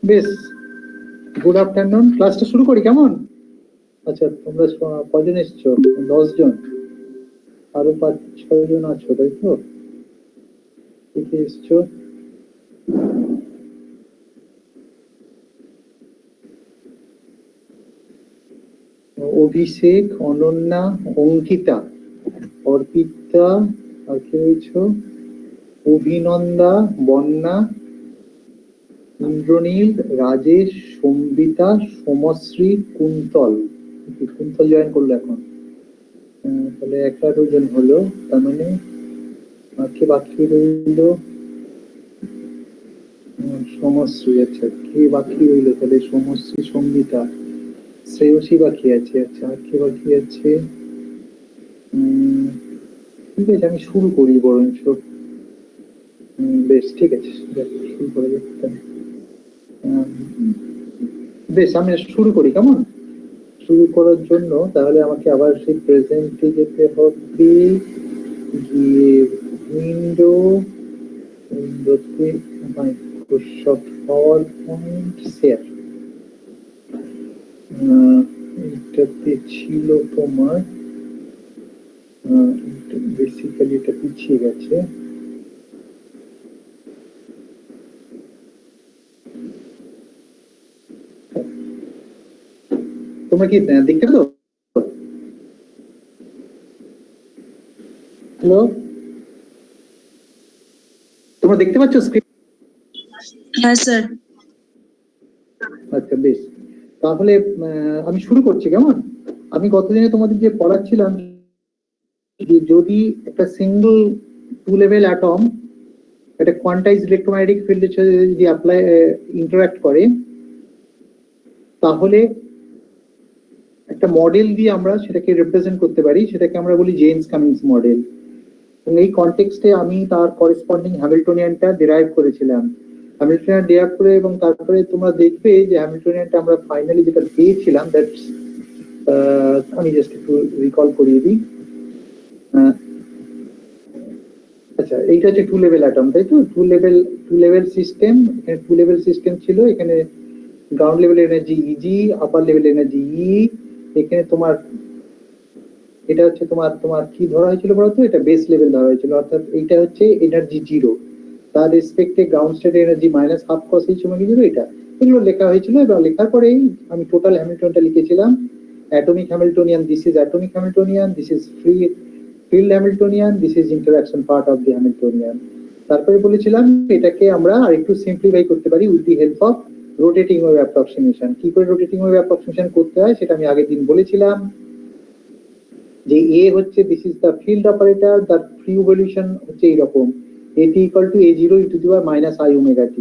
বেশ, good afternoon. ক্লাসটা শুরু করি কেমন? আচ্ছা, তোমরা কজন এসছো? 10 জন, আরো 5-6 জন আছো, তাই তো? কে এসছো? অভিষেক, অনন্যা, অঙ্কিতা, অর্পিতা, আর কে রয়েছ? অভিনন্দা, বন্যা, ইন্দ্রনীল, রাজেশ, সম্বিতা, সোমশ্রী, কুন্তল। কুন্তল জয়েন করলো এখন। তাহলে 11 জন হলো। তার মানে কে বাকি রইল? সমশ্রী। আচ্ছা, কে বাকি রইল তাহলে? সমশ্রী, সঙ্গীতা, শ্রেয়সী বাকি আছে। আচ্ছা, আর কে বাকি আছে? ঠিক আছে, আমি শুরু করি বরঞ্চ। বেশ, ঠিক আছে, শুরু করে দেখতে। বেশ, আমি শুরু করি কেমন? শুরু করার জন্য তাহলে আমাকে আবার সেই প্রেজেন্টে যেতে হবে, গিয়ে উইন্ডোতে মাইক্রোসফট পাওয়ার পয়েন্ট শেয়ার, এটাতে ছিল তোমার বেসিক্যালি এটা পিছিয়ে গেছে। তোমরা কি দেখতে পেলো? হ্যালো, তোমরা দেখতে পাচ্ছ স্ক্রিন? হ্যাঁ স্যার। আচ্ছা, বেশ, তাহলে আমি শুরু করছি কেমন? আমি গতদিনে তোমাদের যে পড়াচ্ছিলাম, যদি একটা সিঙ্গল টু লেভেল অ্যাটম একটা কোয়ান্টাইজ ইলেকট্রোম্যাগনেটিক ফিল্ডের সাথে যদি অ্যাপ্লাই ইন্টারঅ্যাক্ট করে, তাহলে একটা মডেল দিয়ে আমরা সেটাকে রিপ্রেজেন্ট করতে পারি। সেটাকে আমরা বলি জেমস কামিংস মডেল। এবং এই কনটেক্সটে আমি তার করেসপন্ডিং হ্যামিল্টনিয়ানটা ডিরাইভ করেছিলাম। হ্যামিল্টনিয়ান ডিরাইভ করে এবং তারপরে তোমরা দেখবে যে হ্যামিল্টনিয়ানটা আমরা ফাইনালি যেটা পেয়েছিলাম, দ্যাটস আমি জাস্ট একটু রিকল করিয়ে দিই। আচ্ছা, এইটা হচ্ছে টু লেভেল অ্যাটম, তাই তো? Two level system. এখানে টু লেভেল সিস্টেম ছিল। এখানে ground level energy E g, upper level energy E. এখানে তোমার এটা হচ্ছে তোমার তোমার কি ধরা হয়েছিল বলতো? এটা বেস লেভেল ধরা হয়েছিল, অর্থাৎ এইটা হচ্ছে এনার্জি জিরো, তার রেসপেক্টে ground state energy minus half cos h omega zero. এটা এগুলো লেখা হয়েছিল এবং লেখার পরেই আমি টোটাল হ্যামিল্টনটা লিখেছিলাম। Atomic Hamiltonian, this is atomic Hamiltonian, this is field Hamiltonian, this is interaction part of the Hamiltonian. তারপরে বলেছিলাম এটাকে আমরা আরেকটু সিম্পলিফাই করতে পারি with the help of rotating wave approximation. কি করে রোটেটিং ওয়েভ অ্যাপ্রক্সিমেশন করতে হয় সেটা আমি আগের দিন বলেছিলাম, যে এ হচ্ছে this is the field operator, the free evolution হচ্ছে এইরকম, এটি equal to a0 e to the power minus I omega t.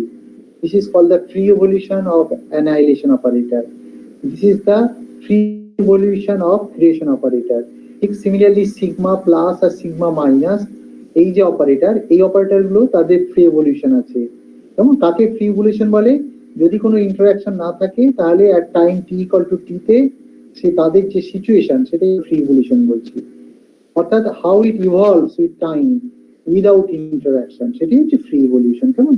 This is called the free evolution of annihilation operator. This is the free evolution of creation operator. ঠিক similarly sigma plus আর sigma minus, এই যে operator, এই operator গুলো তাদের free evolution আছে। যেমন তাকে free evolution বলে যদি কোনো ইন্টারঅ্যাকশন না থাকে, তাহলে at time t equal to t তে সে তাদের যে সিচুয়েশন সেটাই ফ্রি ইভলিউশন বলছি। অর্থাৎ how it evolves with time without interaction, সেটি হচ্ছে ফ্রি ইভলিউশন। কেমন?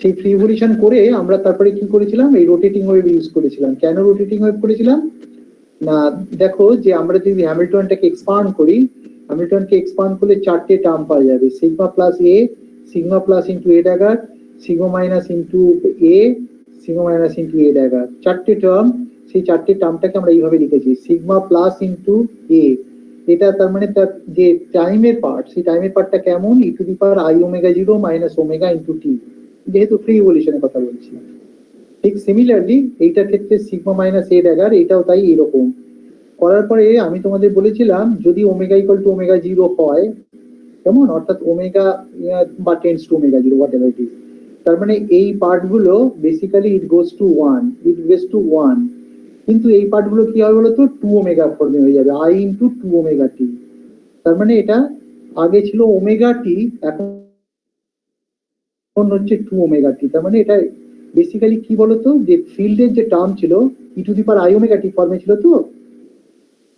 সেই ফ্রি ইভলিউশন করে আমরা তারপরে কি করেছিলাম? এই রোটেটিং ওয়েভ ইউজ করেছিলাম। কেন রোটেটিং ওয়েভ করেছিলাম না, দেখো যে আমরা যদি হ্যামিল্টনটাকে এক্সপান্ড করি, হ্যামিল্টনকে এক্সপান্ড করলে চারটে টার্ম পাওয়া যাবে, সিগমা প্লাস এ, সিগমা প্লাস ইন্টু এ ড্যাগার, সিগমা মাইনাস ইন্টু এ, সিগমা মাইনাস ইন্টু এ ড্যাগার, চারটে টার্ম। সেই চারটে টার্মটাকে আমরা এইভাবে লিখেছি, সিগমা প্লাস ইন্টু এ। এটা তার মানে তার যে টাইমের পার্ট, সেই টাইমের পার্টটা কেমন? E to the power i omega zero minus omega into t, যেহেতু ফ্রি ইভলিউশনের কথা বলছি। ঠিক সিমিলারলি এইটার ক্ষেত্রে সিগমা মাইনাস এ ড্যাগার, এটাও তাই এরকম করার পরে আমি তোমাদের বলেছিলাম যদি omega equal to omega zero হয়, কেমন? অর্থাৎ ওমেগা বা tends to omega zero, what ever it is, তার মানে এই পার্টগুলো basically it goes to one. কিন্তু এই পার্টগুলো কি হবে বলতো? টু ওমেগা ফর্মে হয়ে যাবে, I into two omega t. তার মানে এটা আগে ছিল ওমেগা টি, এখন হচ্ছে টু ওমেগা টি। তার মানে এটা বেসিক্যালি কি বলতো, যে ফিল্ডের যে টার্ম ছিল e to the power i omega t ফর্মে ছিল, তো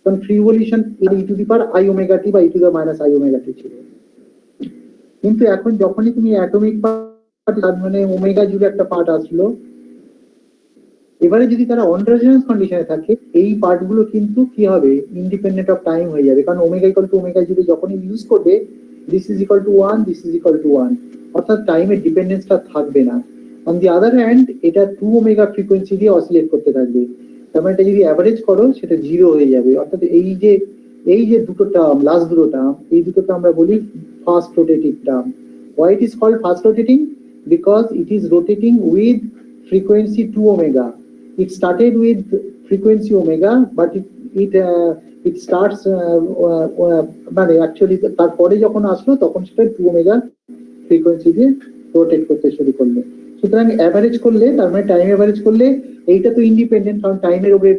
কারণ free evolution e to the power i omega t বা e to the minus i omega t ছিল। কিন্তু এখন যখনই তুমি অ্যাটমিক পার্ট, মানে ওমেগা জিরো একটা পার্ট আসলো, এবারে যদি তারা অন রেজোনেন্স কন্ডিশনে থাকে, এই পার্টগুলো কিন্তু কি হবে, ইন্ডিপেন্ডেন্ট অফ টাইম হয়ে যাবে, কারণ omega equal to omega zero যখনই ইউজ করবে, this is equal two one, this is equal two one, অর্থাৎ টাইমের ডিপেন্ডেন্সটা থাকবে না। অন দি আদার হ্যান্ড এটা টু ওমেগা ফ্রিকোয়েন্সি দিয়ে অসিলেট করতে থাকবে, তার মানে এটা যদি অ্যাভারেজ করো সেটা জিরো হয়ে যাবে। অর্থাৎ এই যে দুটো টার্ম, লাস্ট দুটো টার্ম, এই দুটোকে আমরা বলি fast rotating term. Why it is called fast rotating? Because it is rotating with frequency 2 omega. It started with frequency omega, but it starts মানে অ্যাকচুয়ালি তারপরে যখন আসলো তখন সেটা 2 omega ফ্রিকোয়েন্সি দিয়ে রোটেট করতে শুরু করলো। সুতরাং অ্যাভারেজ করলে, তার মানে টাইম অ্যাভারেজ করলে, এইটা তো ইন্ডিপেন্ডেন্ট, কারণ টাইমের উপরে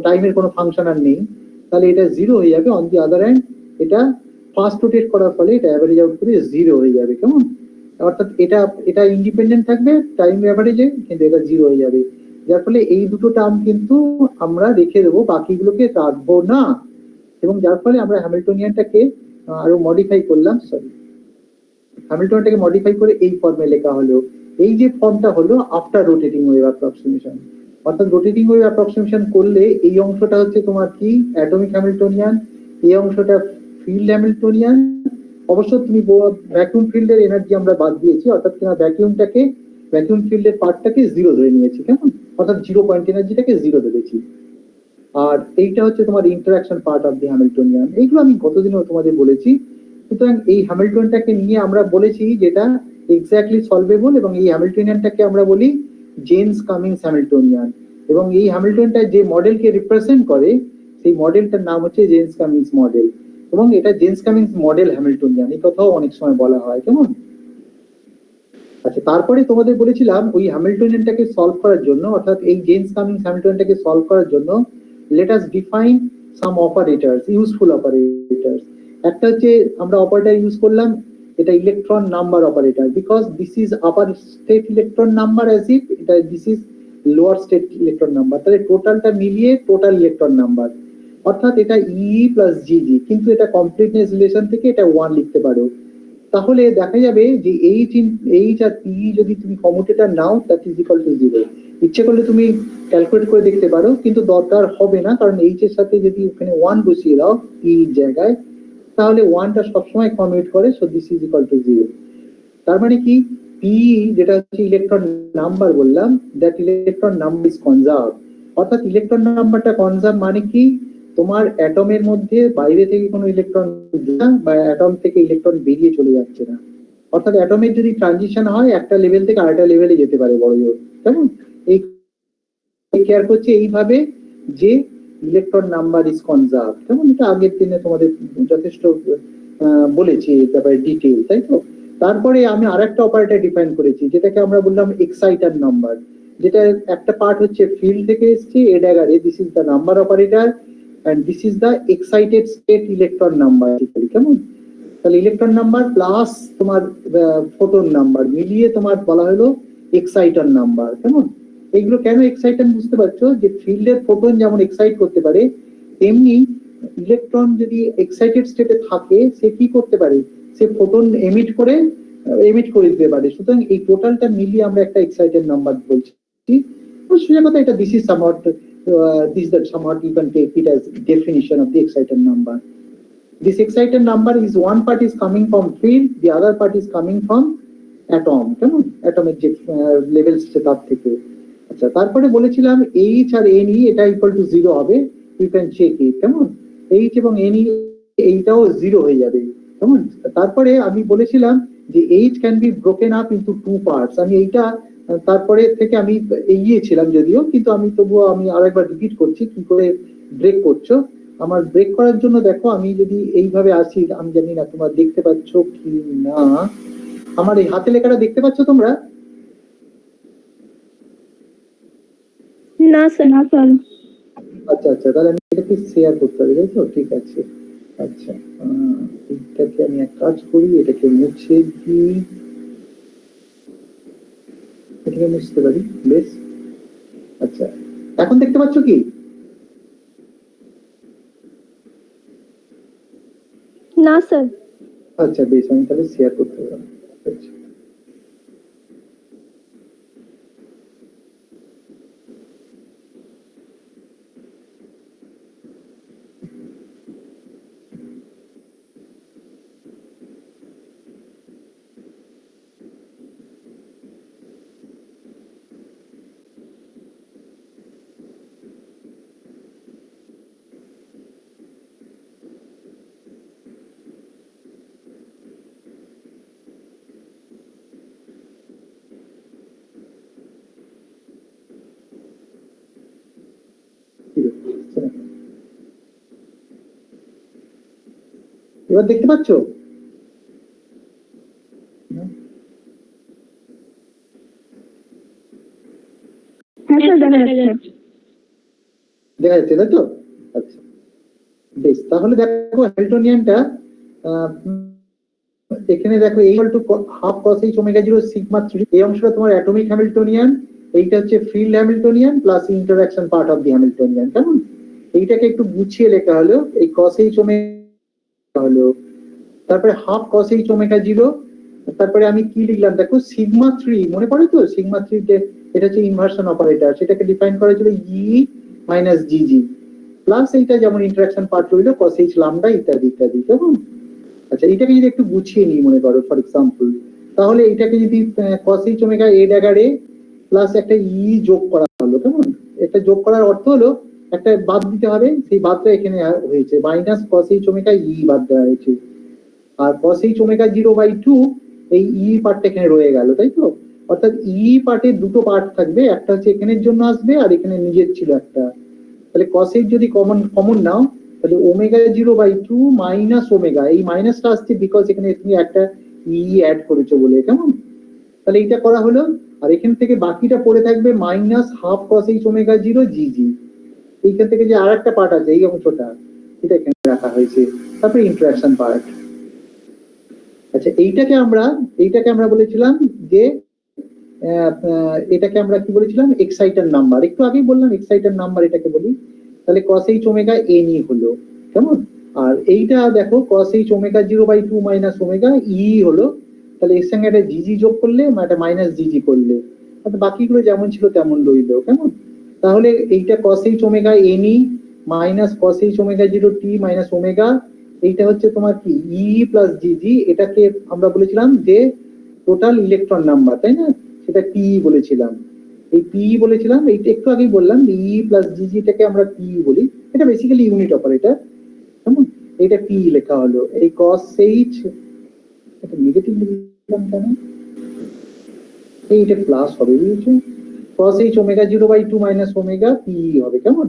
টাইমের কোনো ফাংশন আর নেই, তাহলে এটা জিরো হয়ে যাবে। অন দি আদার হ্যান্ড এটা ফাস্ট রোটেট করার ফলে এটা অ্যাভারেজ আউট করে জিরো হয়ে যাবে, কেমন? অর্থাৎ এটা ইন্ডিপেন্ডেন্ট থাকবে টাইম অ্যাভারেজে, কিন্তু এটা জিরো হয়ে যাবে, যার ফলে এই দুটো টার্ম কিন্তু আমরা রেখে দেবো, বাকিগুলোকে রাখবো না, এবং যার ফলে আমরা হ্যামিল্টনিয়ানটাকে আরো মডিফাই করলাম, সরি হ্যামিল্টনটাকে মডিফাই করে এই ফর্মে লেখা হলো। এই যে ফর্মটা হলো আফটার রোটেটিং ওয়েভ অ্যাপ্রক্সিমেশন, অর্থাৎ রোটেটিং ওয়েভ অ্যাপ্রক্সিমেশন করলে এই অংশটা হচ্ছে তোমার কি অ্যাটমিক হ্যামিল্টনিয়ান, এই অংশটা ফিল্ড হ্যামিল্টনিয়ান। অবশ্য তুমি ভ্যাকুয়াম ফিল্ডের এনার্জি আমরা বাদ দিয়েছি, অর্থাৎ তোমার ভ্যাকুয়াম ফিল্ডের পার্টটাকে জিরো ধরে নিয়েছি, কেমন? অর্থাৎ জিরো পয়েন্ট এনার্জিটাকে জিরো ধরেছি। আর এইটা হচ্ছে তোমার interaction part of the Hamiltonian. এইগুলো আমি গতদিনও তোমাদের বলেছি। সুতরাং এই হ্যামিল্টনটাকে নিয়ে আমরা বলেছি যেটা এক্স্যাক্টলি সলভেবল, এবং এই হ্যামিল্টনিয়ানটাকে আমরা বলি জেমস কামিংস হ্যামিল্টনিয়ান, এবং এই হ্যামিল্টনটা যে মডেলকে রিপ্রেজেন্ট করে সেই মডেলটার নাম হচ্ছে জেমস কামিংস মডেল, এবং এটা জেমস কামিংস মডেল হ্যামিল্টনিয়ান, এই কথাও অনেক সময় বলা হয়, কেমন? আচ্ছা, তারপরে তোমাদের বলেছিলাম ওই হ্যামিল্টনিয়ানটাকে সলভ করার জন্য, অর্থাৎ এই জেমস কামিংস হ্যামিল্টনটাকে সলভ করার জন্য let us define some operators, useful operators. একটা হচ্ছে আমরা অপারেটর ইউজ করলাম, এটা electron number operator, because this is upper state electron number, as if এটা this is lower state electron number, তাহলে টোটালটা মিলিয়ে টোটাল ইলেকট্রন নাম্বার, অর্থাৎ এটা ই প্লাস জিজি, কিন্তু এটা কমপ্লিটনেস রিলেশন থেকে এটা 1 লিখতে পারো। তাহলে দেখা যাবে যে এইচ আর পি যদি তুমি commutator now, that is equal to zero. ইচ্ছে করলে তুমি ক্যালকুলেট করে দেখতে পারো, কিন্তু দরকার হবে না, কারণ এইচ এর সাথে যদি ওখানে 1 বসিয়ে দাও পি জায়গায়, তাহলে 1টা সবসময় কমিউট করে, so this is equal to zero. তার মানে কি, পি যেটা হচ্ছে ইলেকট্রন নাম্বার বললাম, that electron number is conserve, অর্থাৎ ইলেকট্রন নাম্বারটা কনজার্ভ মানে কি, তোমার অ্যাটমের মধ্যে বাইরে থেকে কোনো ইলেকট্রন বা অ্যাটম থেকে ইলেকট্রন বেরিয়ে চলে যাচ্ছে না, অর্থাৎ অ্যাটমের যদি ট্রানজিশন হয় একটা লেভেল থেকে আরেকটা লেভেলে যেতে পারে বড় জোর, কেমন? এই কেয়ার করছে এইভাবে যে ইলেকট্রন নাম্বার ইজ কনজার্ভ, কেমন? এটা আগের দিনে তোমাদের যথেষ্ট বলেছি এই ব্যাপারে ডিটেইল, তাই তো? তারপরে আমি আরেকটা অপারেটর ডিফাইন করেছি, যেটাকে আমরা বললাম এক্সাইটার নাম্বার, যেটা একটা পার্ট হচ্ছে ফিল্ড থেকে এসেছে এ ড্যাগারে, this is the number operator and this is the excited state electron number, কেমন? তাহলে ইলেকট্রন নাম্বার প্লাস তোমার ফোটন নাম্বার মিলিয়ে তোমার বলা হলো এক্সাইটর নাম্বার, কেমন? এইগুলো কেন এক্সাইটর বুঝতে পারছো, যে ফিল্ডের ফোটন যেমন এক্সাইট করতে পারে, তেমনি ইলেকট্রন যদি এক্সাইটেড স্টেটে থাকে সে কি করতে পারে, সে ফোটন এমিট করে দিতে পারে। সুতরাং এই টোটালটা মিলিয়ে আমরা একটা এক্সাইটেড নাম্বার বলছি। সোজা কথা, এটা this is somewhat this that somewhat you can take it as definition of the excited number. This excited number is one part is coming from field, the other part is coming from atom, কেমন? অ্যাটমের যে levels আছে তার থেকে। আচ্ছা, তারপরে বলেছিলাম H R N E এটা equal to zero হবে, ইউ ক্যান চেক ইট, কেমন? এইচ এবং এন ই এইটাও জিরো হয়ে যাবে, কেমন? তারপরে আমি বলেছিলাম যে H can be broken up into two parts, আমি এইটা তারপরে থেকে আমি এগিয়েছিলাম যদিও, কিন্তু আমি তবুও আমি আরেকবার রিপিট করছি কি করে ব্রেক করছো। আমার ব্রেক করার জন্য দেখো, আমি যদি এইভাবে আসি, আমি জানি না তোমরা দেখতে পাচ্ছ কি না, আমার এই হাতে লেখাটা দেখতে পাচ্ছ তোমরা? না স্যার, না স্যার। আচ্ছা আচ্ছা, তাহলে আমি এটাকে শেয়ার করতে হবে, তাই তো? ঠিক আছে। আচ্ছা, এটাকে আমি এক কাজ করি, এটাকে মুছে দিই, এটাকে মুছতে পারি, বেশ। আচ্ছা, এখন দেখতে পাচ্ছ কি? না স্যার। আচ্ছা বেশ, আমি তাহলে শেয়ার করতে পারলাম। আচ্ছা, এবার দেখতে পাচ্ছ? হ্যাঁ স্যার, দেখা যাচ্ছে। দেখা যাচ্ছে তাই তো? আচ্ছা বেশ, তাহলে দেখো হ্যামিল্টনিয়ানটা এখানে দেখো equal to half cos h omega 0 sigma 3, এই অংশটা তোমার অ্যাটমিক হ্যামিল্টনিয়ান, এইটা হচ্ছে field Hamiltonian plus interaction part of the Hamiltonian. কেমন? এইটাকে একটু গুছিয়ে লেখা হলো, এই cos h ওমেগা হলো, তারপরে হাফ cos h ওমেগা 0, তারপরে আমি কি লিখলাম দেখো সিগমা 3, মনে পড়ে তো সিগমা 3 তে এটা হচ্ছে ইনভার্সন অপারেটর, সেটাকে ডিফাইন করা ছিল ই মাইনাস জিজি প্লাস এইটা যেমন ইন্টারঅ্যাকশন পার্ট রইলো cos h ল্যামডা ইত্যাদি ইত্যাদি। কেমন? আচ্ছা এটাকে যদি একটু গুছিয়ে নিই মনে করো ফর এক্সাম্পল, তাহলে এটাকে যদি cos h ওমেগা a ড্যাগারে প্লাস একটা ই যোগ করা হলো। কেমন? এটা যোগ করার অর্থ হলো একটা বাদ দিতে হবে, সেই বাদটা এখানে হয়েছে মাইনাস cos h ওমেগা ই বাদ দেওয়া হয়েছে, আর cos h ওমেগা 0/2 এই ই পার্টটা এখানে রয়ে গেল, তাই তো? অর্থাৎ ই পার্টের দুটো পার্ট থাকবে, একটা হচ্ছে এখানের জন্য আসবে আর এখানে নিজের ছিল একটা। তাহলে cos h যদি কমন কমন নাও তাহলে ওমেগা 0/2 মাইনাস ওমেগা, এই মাইনাসটা আসছে বিকজ এখানে তুমি একটা ই অ্যাড করেছো বলে। কেমন? তাহলে এইটা করা হলো, আর এখান থেকে বাকিটা পড়ে থাকবে minus half cos h omega 0 জিজি। এইখান থেকে যে আর একটা পার্ট আছে এই অংশটা, এটা এখানে রাখা হয়েছে, তারপরে ইন্টারঅ্যাকশন পার্ট। আচ্ছা এইটাকে আমরা বলেছিলাম যে এটাকে আমরা কি বলেছিলাম এক্সাইটার নাম্বার, একটু আগেই বললাম এক্সাইটার নাম্বার এটাকে বলি। তাহলে cos h ওমেগা n হলো। কেমন? আর এইটা দেখো cos h omega 0/2 minus omega e হলো, তাহলে এর সঙ্গে একটা জিজি যোগ করলে একটা মাইনাস জিজি করলে, অর্থাৎ বাকিগুলো যেমন ছিল তেমন রইলো। কেমন? তাহলে এইটা cos h omega n minus cos h omega 0 t minus omega, এইটা হচ্ছে তোমার কি ই প্লাস জিজি, এটাকে আমরা বলেছিলাম যে টোটাল ইলেকট্রন নাম্বার, তাই না? সেটা পি বলেছিলাম, এই পি বলেছিলাম, এইটা একটু আগেই বললাম ই প্লাস জিজিটাকে আমরা পি বলি, এটা বেসিক্যালি ইউনিট অপারেটর। কেমন? এটা পি লেখা হলো, এই cos h এটা নেগেটিভ লিখলাম কেন, এইটা প্লাস হবে বুঝেছো, cos h omega 0/2 minus omega P হবে। কেমন?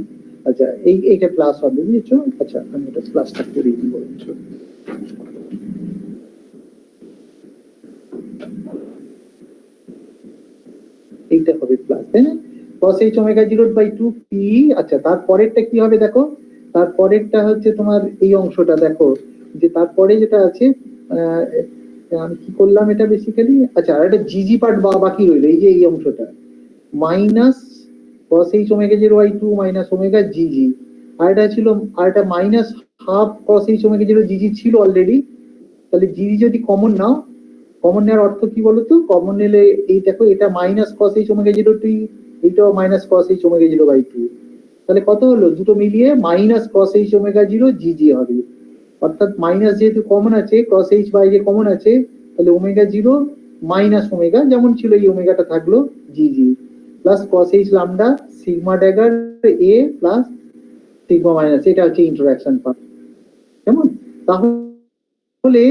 আচ্ছা এইটা প্লাস হবে বুঝেছো। আচ্ছা আমি এটা প্লাসটা করে দিই বলছো, এইটা হবে প্লাস, তাই না? cos h omega 0/2 P. আচ্ছা তারপরেরটা কি হবে দেখো, তারপরেরটা হচ্ছে তোমার এই অংশটা দেখো, যে তারপরে যেটা আছে আমি কি করলাম এটা বেসিক্যালি, আচ্ছা আর একটা জিজি পার্ট বাকি রইলো, এই যে এই অংশটা minus cos h omega 0/2 minus omega g g, আর এটা ছিল, আর এটা minus half cos h omega 0 g g ছিল অলরেডি। তাহলে জিজি যদি কমন নাও, কমন নেওয়ার অর্থ কি বলতো, কমন নিলে এই দেখো এটা মাইনাস cos h ওমেগা 0 টি, এইটাও মাইনাস cos h ওমেগা 0/2, তাহলে কত হলো দুটো মিলিয়ে মাইনাস cos h ওমেগা 0 জিজি হবে। অর্থাৎ মাইনাস যেহেতু কমন আছে, cos h বাইরে কমন আছে, তাহলে ওমেগা 0 মাইনাস ওমেগা যেমন ছিল এই ওমেগাটা থাকলো g g plus cos h lambda sigma dagger a plus sigma minus, এটা হচ্ছে ইন্টারঅ্যাকশন পার্ট। কেমন? তাহলে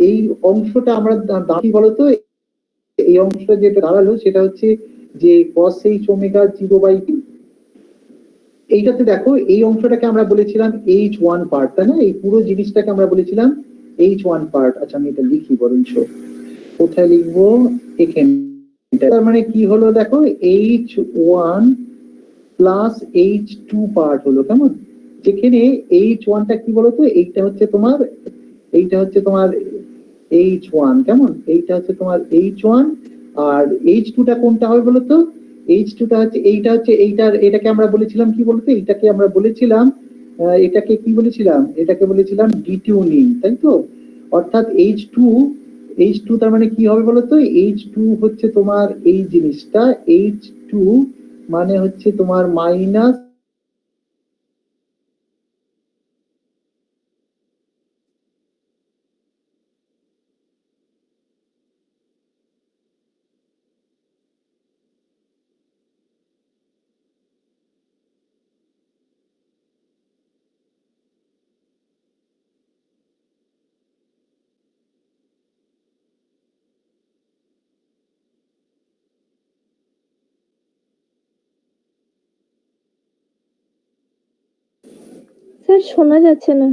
এই অংশটা আমরা কি বলতো, এই অংশটা যেটা দাঁড়ালো সেটা হচ্ছে যে cos h ওমেগা 0/2, এইটাতে দেখো এই অংশটাকে আমরা বলেছিলাম H1 পার্ট, তাই না? এই পুরো জিনিসটাকে আমরা বলেছিলাম H1 পার্ট। আচ্ছা আমি এটা লিখি বরঞ্চ, কোথায় লিখবো, এখানে। তার মানে কি হলো দেখো H1 প্লাস H2 পার্ট হলো। কেমন? যেখানে H1টা কি বলতো, এইটা হচ্ছে তোমার H1। কেমন? এইটা হচ্ছে তোমার H1, আর H2টা কোনটা হবে বলতো, H2টা হচ্ছে এইটা, হচ্ছে এইটার, এটাকে আমরা বলেছিলাম কি বলতো, এটাকে আমরা বলেছিলাম এটাকে কি বলেছিলাম, এটাকে বলেছিলাম ডিটিউনিং, তাই তো? অর্থাৎ H2 তার মানে কি হবে বলতো, H2 হচ্ছে তোমার এই জিনিসটা, H2 মানে হচ্ছে তোমার মাইনাস স্যার শোনা যাচ্ছে না।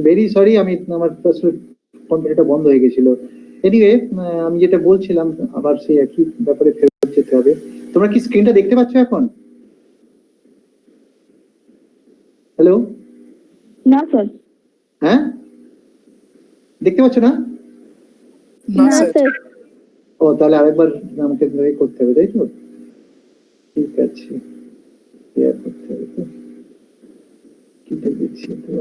ভেরি সরি, আমি আমার কম্পিউটারটা বন্ধ হয়ে গেছিল। এনিওয়ে, আমি যেটা বলছিলাম আবার সেই একই ব্যাপারে ফেরত যেতে হবে। তোমরা কি স্ক্রিনটা দেখতে পাচ্ছ এখন? হ্যালো? না স্যার। হ্যাঁ, দেখতে পাচ্ছ না? না না স্যার। স্যার। ও, তাহলে আরেকবার আমাকে করতে হবে, তাই তো? ঠিক আছে, শেয়ার করতে হবে তো। কি দিচ্ছি তো,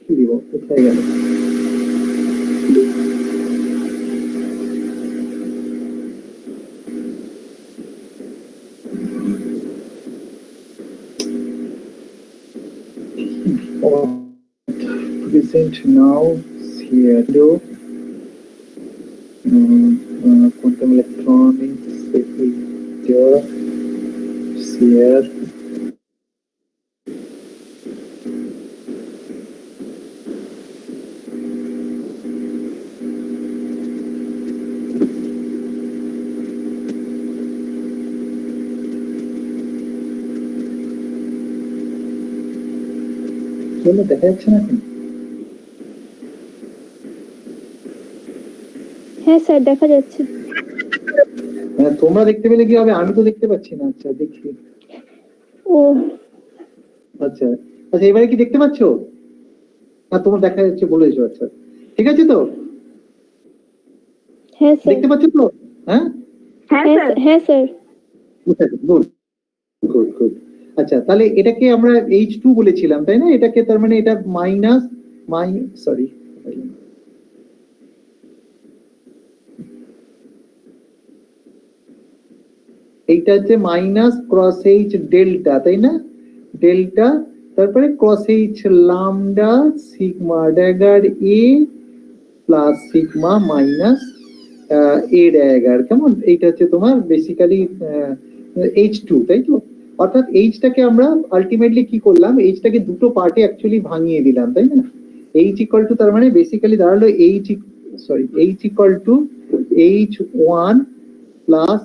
কি দিব, কোথায় গেল? Present now, here, quantum electronics, here, share. চলো, দেখা যাচ্ছে না এখন? হ্যাঁ স্যার, দেখা যাচ্ছে। হ্যাঁ, তোমরা দেখতে পেলে কি হবে, আমি তো দেখতে পাচ্ছি না। আচ্ছা, দেখি। ও আচ্ছা আচ্ছা, এবারে কি দেখতে পাচ্ছ? না, তোমার দেখা যাচ্ছে বলেছো। আচ্ছা, ঠিক আছে তো? হ্যাঁ স্যার। দেখতে পাচ্ছ তো? হ্যাঁ হ্যাঁ স্যার। Good good good. আচ্ছা, তাহলে এটাকে আমরা H2 বলেছিলাম, তাই না? এটাকে তার মানে এটা মাইনাস সরি, এইটা হচ্ছে মাইনাস ক্রস এইচ ডেল্টা, তাই না? ডেল্টা, তারপরে cross h lambda sigma dagger a plus sigma minus a dagger. কেমন? এইটা হচ্ছে তোমার বেসিক্যালি H2, তাই তো? অর্থাৎ এইচটাকে আমরা আলটিমেটলি কি করলাম, এইচটাকে দুটো পার্টে অ্যাকচুয়ালি ভাঙিয়ে দিলাম, তাই না? এইচ ইকুয়াল টু তার মানে বেসিক্যালি দাঁড়ালো H equal to H1 plus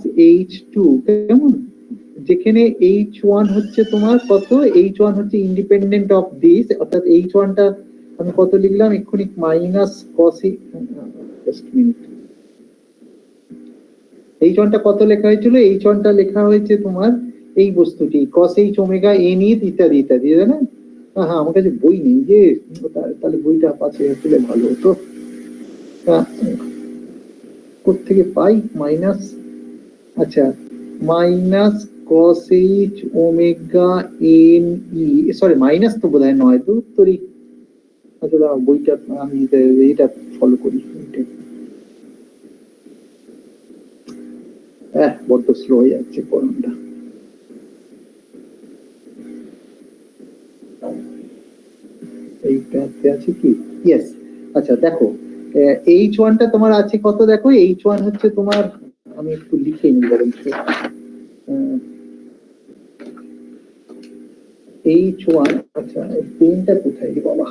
H2, কেমন? যেখানে H1 হচ্ছে তোমার কত, H1 হচ্ছে ইন্ডিপেন্ডেন্ট অফ দিস, অর্থাৎ H1 টা আমি কত লিখলাম এক্ষুনি, মাইনাস কসি, জাস্ট মিনিট, H1 টা কত লেখা হয়েছিল? H1 টা লেখা হয়েছে তোমার এই বস্তুটি cos H ওমেগা n ইত্যাদি ইত্যাদি, তাই না? হ্যাঁ, আমার কাছে বই নেই যে, তাহলে বইটা পাশে আসলে ভালো হতো। কোত্থেকে পাই? মাইনাস, আচ্ছা, minus cos H omega n sorry, minus তো বোধহয় নয় তো তোরই। আচ্ছা, বইটা আমি এইটা ফলো করি। বড্ড স্লো হয়ে যাচ্ছে কলমটা। এইটাতে আছে কি? ইয়েস। আচ্ছা, দেখো, H1 টা তোমার আছে কত, দেখো H1 হচ্ছে তোমার, আমি একটু লিখে নিই বরং। H1, আচ্ছা, পেনটা কোথায় রে বাবা?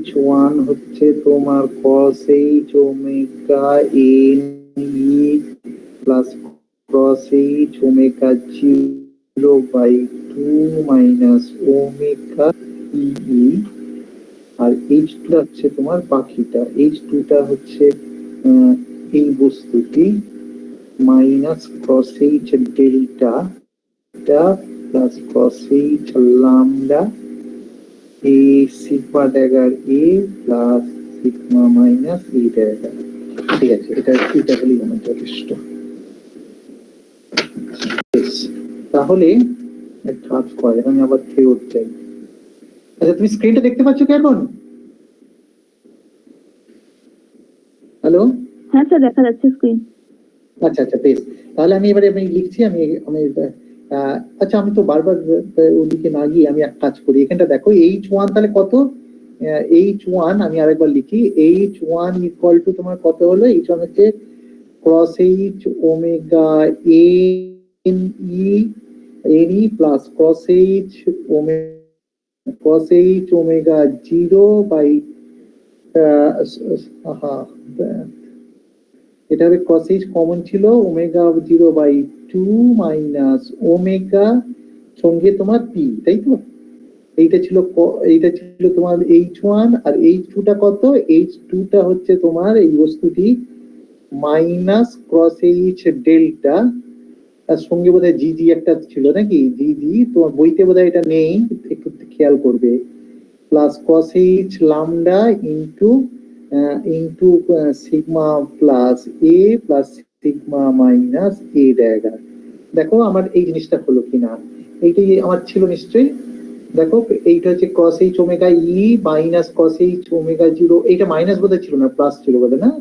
H1 হচ্ছে তোমার cos H omega n e plus cos H omega 0/2 minus omega e, আর H2 হচ্ছে তোমার বাকিটা। H2 টা হচ্ছে এই বস্তুটি minus cos H delta plus cos H lambda a sigma dagger a plus sigma minus e dagger। ঠিক আছে, এটা হলেই আমার যথেষ্ট। তাহলে এক কাজ করে, আমি আবার ফেরত যাই। আচ্ছা, তুমি স্ক্রিনটা দেখতে পাচ্ছ কি এখন? হ্যালো? হ্যাঁ স্যার, দেখা যাচ্ছে স্ক্রিন। আচ্ছা আচ্ছা, বেশ। তাহলে আমি এবারে লিখছি। আচ্ছা, আমি তো বারবার ওদিকে না গিয়ে আমি এক কাজ করি, এখানটা দেখো H1 তাহলে কত, H1 আমি আরেকবার লিখি। H1 ইকুয়াল টু তোমার কত হলো? H1 হচ্ছে cos H omega n e plus cos H omega 0 by এটা হবে cos h কমন ছিল ওমেগা 0/2 মাইনাস ওমেগা সঙ্গে তোমার p, তাই তো? এইটা ছিল তোমার h1 আর h2 টা কত? h2 টা হচ্ছে তোমার এই বস্তুটি মাইনাস ক্রস h ডেল্টা, তার সঙ্গে বোধহয় জিজি একটা ছিল নাকি, জিজি তোমার বইতে বোধহয় এটা নেই, একটু খেয়াল করবে, plus cos h lambda into sigma plus a plus sigma minus a dagger. দেখো আমার এই জিনিসটা হলো কিনা, এইটাই আমার ছিল নিশ্চয়ই। দেখো এইটা হচ্ছে cos h ওমেগা ই মাইনাস cos h ওমেগা 0, এইটা মাইনাস বোধহয় ছিল না, প্লাস ছিল বোধহয়, না?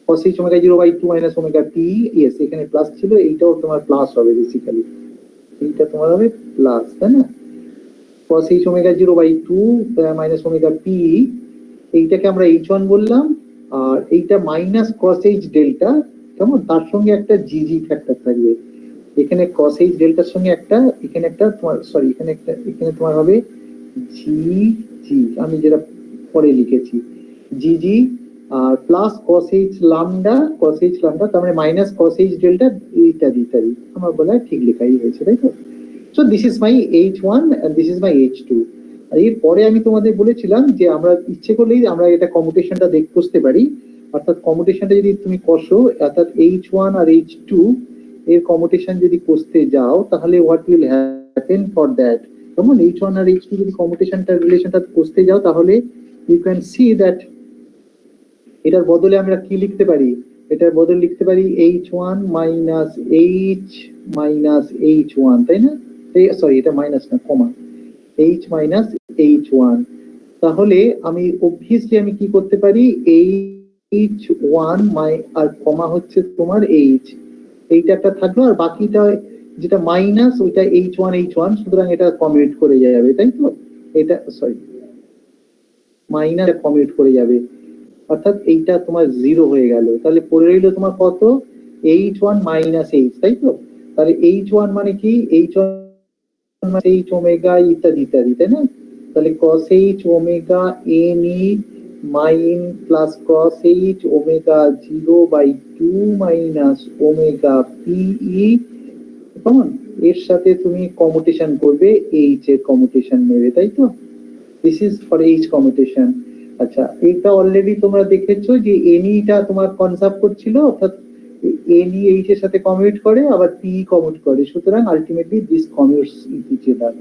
cos h omega 0/2 minus omega t, yes এখানে প্লাস ছিল, এইটাও তোমার প্লাস হবে বেসিক্যালি, এইটা তোমার হবে প্লাস, তাই না? cos h omega 0/2 minus omega P, এইটাকে আমরা h1 বললাম, আর এইটা মাইনাস cos h ডেল্টা, কেমন? তার সঙ্গে একটা জিজি ফ্যাক্টর থাকবে, এখানে cos h ডেল্টার সঙ্গে একটা, এখানে একটা তোমার সরি এখানে তোমার হবে জি জি, আমি যেটা পরে লিখেছি জিজি, আর প্লাস cos h lambda, তার মানে মাইনাস cos h ডেল্টা ইত্যাদি ইত্যাদি, আমার বলা ঠিক লেখাই হয়েছে, তাই তো? So this is my h1 and this is my h2। আর এরপরে আমি তোমাদের বলেছিলাম যে আমরা ইচ্ছে করলেই আমরা এটা কমিউটেশনটা কষতে পারি, অর্থাৎ কমিউটেশনটা যদি তুমি কষো, অর্থাৎ h1 আর h2 এর কমিউটেশন যদি কষতে যাও, তাহলে what will happen for that, কেমন? h1 আর h2 যদি কমিউটেশনটা রিলেশনটা কষতে যাও, তাহলে ইউ ক্যান সি দ্যাট এটার বদলে আমরা কি লিখতে পারি, এটার বদলে লিখতে পারি h1 minus h minus h1, তাই না? সরি এটা মাইনাস না, কমা, h মাইনাস h1। তাহলে আমি অবভিয়াসলি আমি কি করতে পারি, h1 আর কমা হচ্ছে তোমার h, এইটা একটা থাকলো, আর বাকিটা যেটা মাইনাস ওইটা h1, সুতরাং এটা কমিউট করে যাবে, তাই তো? এটা সরি মাইনাস কমিউট করে যাবে, অর্থাৎ এইটা তোমার 0 হয়ে গেল, তাহলে পড়ে রইল তোমার কত? h1 মাইনাস h, তাই তো? তাহলে h1 মানে কি, h1 h ওমেগা ইত্যাদি ইত্যাদি, তাই না? তাহলে cos h ওমেগা নি মাইন plus cos h omega 0/2 minus omega p e, কেমন? এর সাথে তুমি কমিউটেশন করবে, h এর কমিউটেশন নেবে, তাই তো? This is for h commutation. আচ্ছা, এটা অলরেডি তোমরা দেখেছো যে এনিটা তোমার কনসার্ভ করছিল, অর্থাৎ এনি এইচ এর সাথে কমিউট করে, আবার পি কমিউট করে, সুতরাং ultimately this commutes each each other,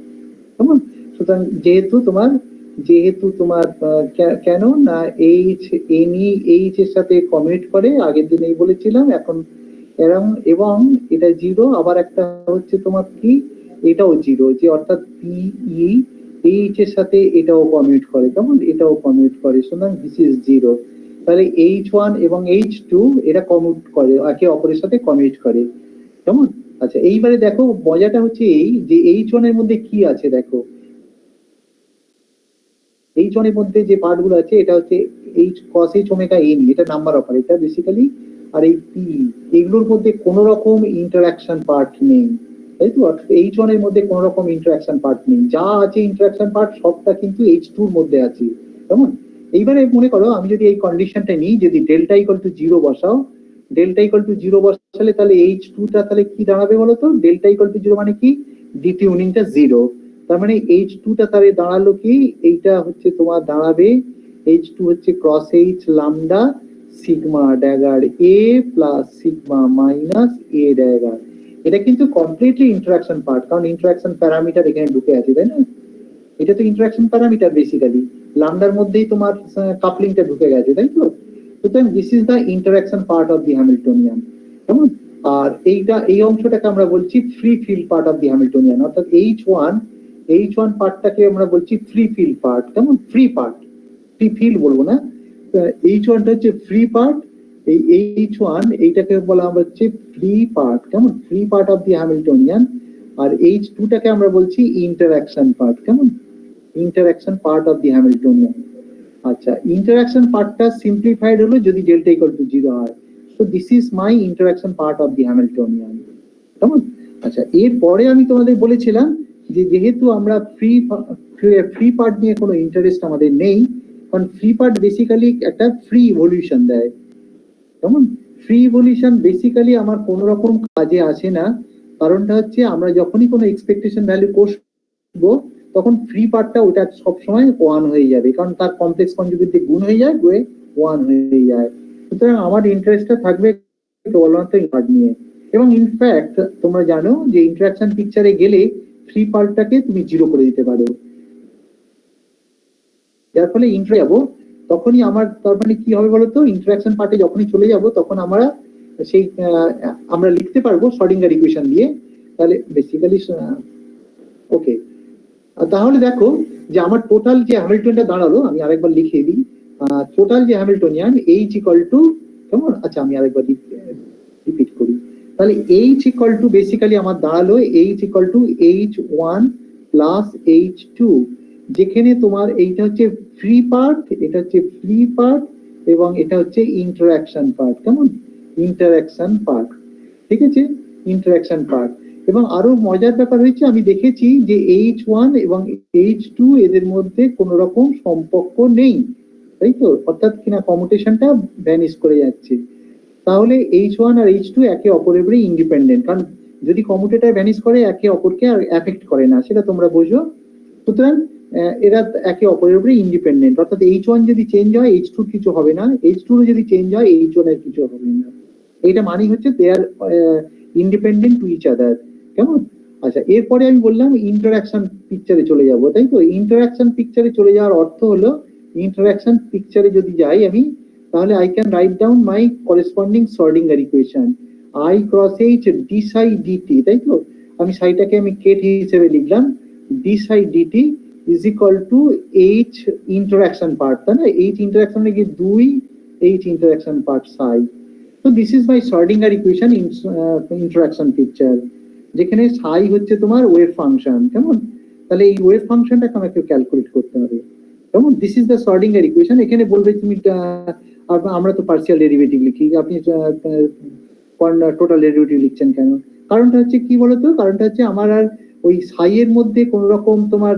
কেমন? সুতরাং যেহেতু তোমার কেন না এইচ এনি এইচ এর সাথে কমিউট করে, আগের দিনেই বলেছিলাম, এখন এবং এটা 0, আবার একটা হচ্ছে তোমার কি, এটাও 0, যে অর্থাৎ পিই এইচ এর সাথে এটাও কমিউট করে, কেমন? এটাও কমিউট করে, সুতরাং দিস ইজ 0। তাহলে h1 এবং h2 এরা কমিউট করে, একে অপরের সাথে কমিউট করে, কেমন? আচ্ছা, এইবারে দেখো মজাটা হচ্ছে এই যে h1 এর মধ্যে কি আছে, দেখো h1 এর মধ্যে যে পার্ট গুলো আছে, এটা হচ্ছে h cos h omega n, এটা নাম্বার অপারেটর বেসিক্যালি, আর এই p, এগুলোর মধ্যে কোন রকম ইন্টারঅ্যাকশন পার্ট নেই, তাই তো? h1 এর মধ্যে কোন রকম ইন্টারঅ্যাকশন পার্ট নেই, যা আছে ইন্টারঅ্যাকশন পার্ট সবটা কিন্তু h2 এর মধ্যে আছে, কেমন? এইবারে মনে করো আমি যদি এই কন্ডিশনটা নিই, যদি ডেল্টা ইকুয়াল টু 0 বসাও, ডেল্টা ইকুয়াল টু 0 বসালে তাহলে h2 টা তাহলে কি দাঁড়াবে বলো তো? ডেল্টা ইকুয়াল টু 0 মানে কি, ডিটিউনিংটা 0, তার মানে h2 টা তাহলে দাঁড়ালো কি, এইটা হচ্ছে তোমার দাঁড়াবে h2 হচ্ছে cross h lambda sigma dagger a plus sigma minus a dagger. এটা কিন্তু কমপ্লিটলি ইন্টারঅ্যাকশন পার্ট, কারণ ইন্টারঅ্যাকশন প্যারামিটার এখানে ঢুকে আছে, তাই না? এটা তো ইন্টারঅ্যাকশন প্যারামিটার বেসিক্যালি, ল্যামডার মধ্যেই তোমার কাপলিংটা ঢুকে গেছে, তাই তো? সুতরাং this is the interaction part of the Hamiltonian, কেমন? আর এই অংশটাকে আমরা বলছি free field part of the Hamiltonian, অর্থাৎ h1 পার্টটাকে আমরা বলছি ফ্রি ফিল্ড পার্ট, কেমন? ফ্রি পার্ট, ফ্রি ফিল্ড বলবো না, h1 টা হচ্ছে ফ্রি পার্ট, এই h1 এইটাকে বলা আমরা হচ্ছে ফ্রি পার্ট, কেমন? Free part of the Hamiltonian. আর h2 টাকে আমরা বলছি ইন্টারঅ্যাকশন পার্ট, কেমন? Interaction part of the Hamiltonian. আচ্ছা, ইন্টারঅ্যাকশন পার্টটা সিম্পলিফাইড হলো যদি ডেল্টা ইকুয়াল টু 0 হয়, so this is my interaction part of the Hamiltonian, কেমন? আচ্ছা, এরপরে আমি তোমাদের বলেছিলাম যে যেহেতু আমরা ফ্রি পার্ট নিয়ে কোনো ইন্টারেস্ট আমাদের নেই, কারণ ফ্রি পার্ট বেসিক্যালি একটা ফ্রি ইভলিউশন দেয়, কেমন? ফ্রি ফ্রি ইভলিউশন বেসিক্যালি আমার কোনো রকম কাজে আসে না, কারণটা হচ্ছে আমরা যখনই কোনো এক্সপেকটেশন ভ্যালু করবো তখন ফ্রি পার্টটা ওটা সবসময় 1 হয়ে যাবে, কারণ তার কমপ্লেক্স কনজুগেট দিয়ে গুণ হয়ে যায়, 1 হয়ে যায়। সুতরাং আমার ইন্টারেস্টটা থাকবে কেবলমাত্র এই পার্ট নিয়ে। এবং ইনফ্যাক্ট তোমরা জানো যে ইন্টারাকশন পিকচারে গেলে ফ্রি পার্টটাকে তুমি 0 করে দিতে পারো, যার ফলে যাবো তখনই আমার তার মানে কি হবে বলতো, ইন্টারাকশন পার্টে যখনই চলে যাব তখন আমরা সেই আমরা লিখতে পারবো শ্রোডিঙ্গার ইকুয়েশন দিয়ে। তাহলে বেসিক্যালি ওকে, তাহলে দেখো যে আমার টোটাল যে হ্যামিল্টনটা দাঁড়ালো, আমি আরেকবার লিখে দিই, টোটাল যে হ্যামিল্টনিয়ান H ইকুয়াল টু কেমন, আচ্ছা আমি আরেকবার রিপিট করি, তাহলে H ইকুয়াল টু বেসিক্যালি আমার দাঁড়ালো H equal to H1 plus H2, যেখানে তোমার এইটা হচ্ছে ফ্রি পার্ট, এটা হচ্ছে ফ্রি পার্ট এবং এটা হচ্ছে ইন্টারাকশন পার্ট, কেমন ইন্টারাকশন পার্ট, ঠিক আছে ইন্টারাকশন পার্ট। এবং আরো মজার ব্যাপার হয়েছে, আমি দেখেছি যে H1 এবং H2 এদের মধ্যে কোনো রকম সম্পর্ক নেই, তাই তো, অর্থাৎ কিনা কমিউটেশনটা ভ্যানিশ করে যাচ্ছে। তাহলে H1 আর H2 একে অপরের উপরে ইন্ডিপেন্ডেন্ট, কারণ যদি কমিউটেটর ভ্যানিশ করে একে অপরকে আর এফেক্ট করে না, সেটা তোমরা বোঝো। সুতরাং এরা একে অপরের উপরে ইন্ডিপেন্ডেন্ট, অর্থাৎ H1 যদি চেঞ্জ হয় H2 কিছু হবে না, H2 যদি চেঞ্জ হয় H1 এর কিছু হবে না। এইটা মানে হচ্ছে দে আর ইন্ডিপেন্ডেন্ট টু ইচ আদার, কেমন। আচ্ছা, এরপরে আমি বললাম ইন্টারাকশন পিকচারে চলে যাব, তাই তো। ইন্টারাকশন পিকচারে চলে যাওয়ার অর্থ হলো, ইন্টারাকশন পিকচারে যদি যাই আমি, তাহলে I can write down my corresponding Schrödinger equation I cross H d psi dt, তাই তো। আমি সাইটাকে আমি কেট হিসেবে লিখলাম, d psi dt is equal to H interaction part, তাই না। H interaction এর কি 2 H interaction part psi। So this is my Schrodinger equation in interaction picture, যেখানে psi হচ্ছে তোমার ওয়েভ ফাংশন, কেমন। তাহলে এই ওয়েভ ফাংশনটাকে আমাকে ক্যালকুলেট করতে হবে, কেমন। This is the Schrodinger equation। এখানে বলবে তুমি আমরা তো পার্সিয়াল ডেরিভেটিভ লিখি, আপনি টোটাল ডেরিভেটিভ লিখছেন কেন? কারণটা হচ্ছে কি বলতো, কারণটা হচ্ছে আমার আর ওই সাই এর মধ্যে কোন রকম তোমার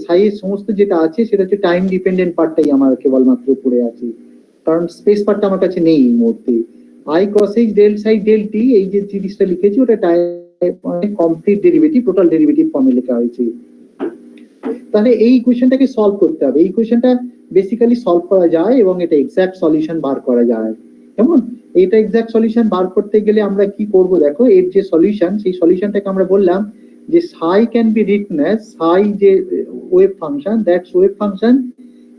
সাই এর সমস্ত যেটা আছে সেটা হচ্ছে টাইম ডিপেন্ডেন্ট পার্টটাই আমার কেবলমাত্র পড়ে আছে, কারণ স্পেস পার্টটা আমার কাছে নেই এই মুহূর্তে। I cross H del psi del t, এই যে জিনিসটা লিখেছি ওটা কমপ্লিট ডেরিভেটিভ, টোটাল ডেরিভেটিভ ফর্মে লেখা হয়েছে। তাহলে এই ইকুয়েশনটাকে সলভ করতে হবে। এই ইকুয়েশনটা বেসিক্যালি সলভ করা যায় এবং এটা এক্সাক্ট সলিউশন বার করা যায়, কেমন। এটা এক্সাক্ট সলিউশন বার করতে গেলে আমরা কি করব দেখো, এর যে সলিউশন, সেই সলিউশনটাকে আমরা বললাম যে psi can be written as psi যে wave function, that's wave function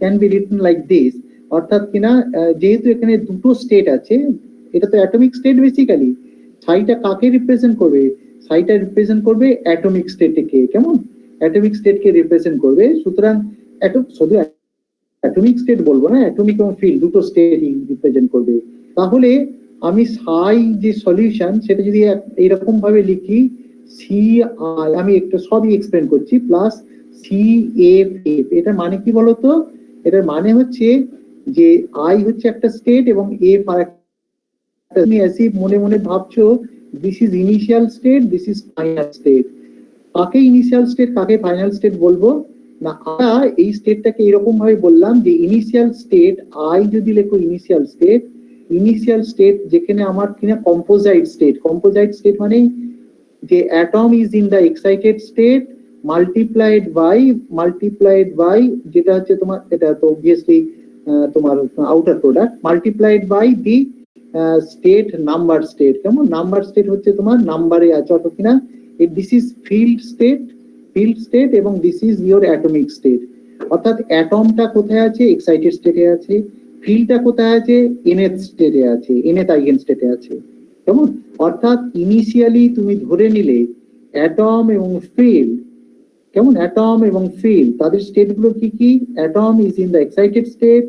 can be written like this. অর্থাৎ কিনা যেহেতু এখানে দুটো স্টেট আছে, এটা তো অ্যাটমিক স্টেট বেসিক্যালি, সাইটা কাকে রিপ্রেজেন্ট করবে, সাইটা রিপ্রেজেন্ট করবে অ্যাটমিক স্টেটকে, কেমন অ্যাটমিক স্টেটকে রিপ্রেজেন্ট করবে। সুতরাং শুধু অ্যাটমিক স্টেট বলবো না, অ্যাটমিক এবং ফিল্ড দুটো স্টেট রিপ্রেজেন্ট করবে। তাহলে আমি সাই যে সলিউশন সেটা যদি এরকম ভাবে লিখি, সি আই, আমি একটু সবই এক্সপ্লেন করছি, প্লাস সি এফ এফ, এটার মানে কি বলতো, এটার মানে হচ্ছে যে আই হচ্ছে একটা স্টেট এবং এফ আর একটা, তুমি অ্যাসিভ মনে মনে ভাবছো this is initial state, this is final state. কাকে ইনিশিয়াল স্টেট কাকে ফাইনাল স্টেট বলবো না, আমরা এই স্টেটটাকে এরকম ভাবে বললাম যে ইনিশিয়াল স্টেট আই যদি লেখো ইনিশিয়াল স্টেট যেখানে আমার কিনা কম্পোজাইট স্টেট মানে যে atom is in the excited state multiplied by যেটা হচ্ছে তোমার, এটা তো অবভিয়াসলি তোমার outer product, multiplied by the state number state, কেমন। নাম্বার স্টেট হচ্ছে তোমার নাম্বারে আছে, অর্থাৎ কিনা দিস ইজ ফিল্ড স্টেট এবং this is your atomic state. অর্থাৎ অ্যাটমটা কোথায় আছে, এক্সাইটেড স্টেটে আছে, ফিল্ডটা কোথায় আছে, nth স্টেটে আছে, nth আইগেন স্টেটে আছে, কেমন। অর্থাৎ ইনিশিয়ালি তুমি ধরে নিলে অ্যাটম এবং ফিল্ড, কেমন, অ্যাটম এবং ফিল্ড তাদের স্টেট গুলো কি কি, atom is in the excited state,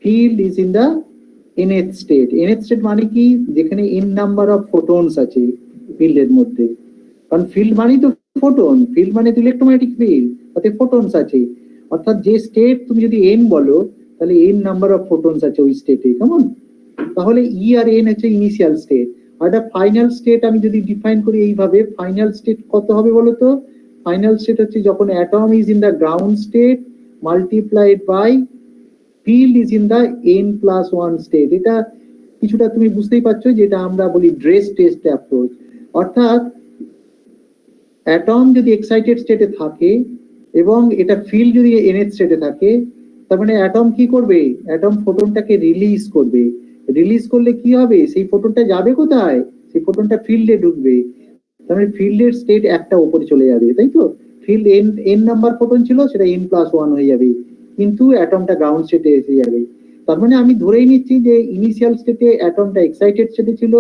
field is in the nth state মানে কি, যেখানে n নাম্বার অফ ফোটনস আছে ফিল্ডের মধ্যে, কারণ ফিল্ড মানেই তো ফোটন, ফিল্ড মানে তো ইলেকট্রোম্যাগনেটিক ফিল্ড, তাতে ফোটনস আছে। অর্থাৎ যে স্টেট তুমি যদি n বলো তাহলে n নাম্বার অফ ফোটনস আছে ওই স্টেটে, কেমন। তাহলে ই আর এন হচ্ছে ইনিশিয়াল স্টেট। আর একটা ফাইনাল স্টেট আমি যদি ডিফাইন করি এইভাবে, ফাইনাল স্টেট কত হবে বলতো, ফাইনাল স্টেট হচ্ছে যখন atom is in the ground state multiplied by field is in the n+1 স্টেট। এটা কিছুটা তুমি বুঝতেই পারছো, যেটা আমরা বলি ড্রেস টেস্ট অ্যাপ্রোচ। অর্থাৎ অ্যাটম যদি এক্সাইটেড স্টেটে থাকে এবং এটা ফিল্ড যদি এনএচ স্টেটে থাকে, তার মানে অ্যাটম কি করবে? অ্যাটম ফোটনটাকে রিলিজ করবে। রিলিজ করলে কি হবে? সেই ফোটনটা যাবে কোথায়? সেই ফোটনটা ফিল্ডে ঢুকবে। তার মানে ফিল্ডের স্টেট একটা উপরে চলে যাবে, তাই তো? ফিল্ড এন নাম্বার ফোটন ছিল, সেটা n+1 হয়ে যাবে, কিন্তু অ্যাটমটা গ্রাউন্ড স্টেটে এসে যাবে। তার মানে আমি ধরেই নিচ্ছি যে ইনিশিয়াল স্টেটে অ্যাটমটা এক্সাইটেড স্টেটে ছিল,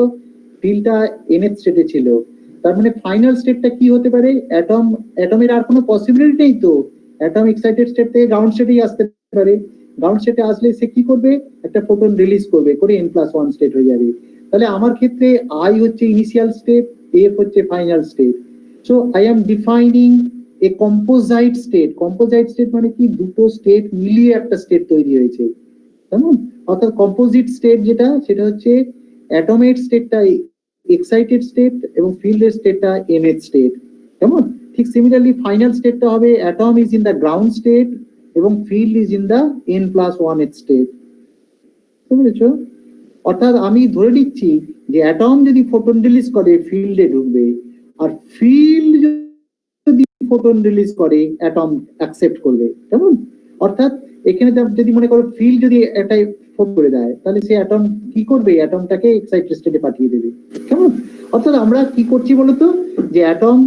ফিল্ডটা এনএচ স্টেটে ছিল। তার মানে ফাইনাল স্টেটটা কি হতে পারে? অ্যাটমের আর কোনো পসিবিলিটি নেই তো, অ্যাটম এক্সাইটেড স্টেট থেকে গ্রাউন্ড স্টেটেই আসতে পারে। গ্রাউন্ড স্টেটে আসলে সে কি করবে? একটা ফোটন রিলিজ করবে, করে n+1 স্টেট হয়ে যাবে। তাহলে আমার ক্ষেত্রে আই হচ্ছে ইনিশিয়াল স্টেট, এফ হচ্ছে final state. So I am defining A composite state. Composite state মানে কি? দুটো স্টেট মিলিয়ে একটা স্টেট তৈরি হয়েছে, কেমন? অর্থাৎ কম্পোজিট স্টেট যেটা, সেটা হচ্ছে অ্যাটমের স্টেটটা এক্সাইটেড স্টেট এবং ফিল্ডের স্টেটটা এনএচ স্টেট, কেমন? ঠিক সিমিলারলি ফাইনাল স্টেটটা হবে atom is in the ground state এবং field is in the n+1 state. বুঝেছ? অর্থাৎ আমি ধরে নিচ্ছি যে অ্যাটম যদি ফোটন রিলিজ করে ফিল্ডে ঢুকবে, আর ফিল্ড যদি ফোটন রিলিজ করে অ্যাটম অ্যাকসেপ্ট করবে, কেমন? অর্থাৎ এখানে যদি মনে করো ফিল্ড যদি একটা ফোট করে দেয়, তাহলে সে অ্যাটম কি করবে? অ্যাটমটাকে এক্সাইটেড স্টেটে পাঠিয়ে দেবে, কেমন? অর্থাৎ আমরা কি করছি বলতো, যে অ্যাটম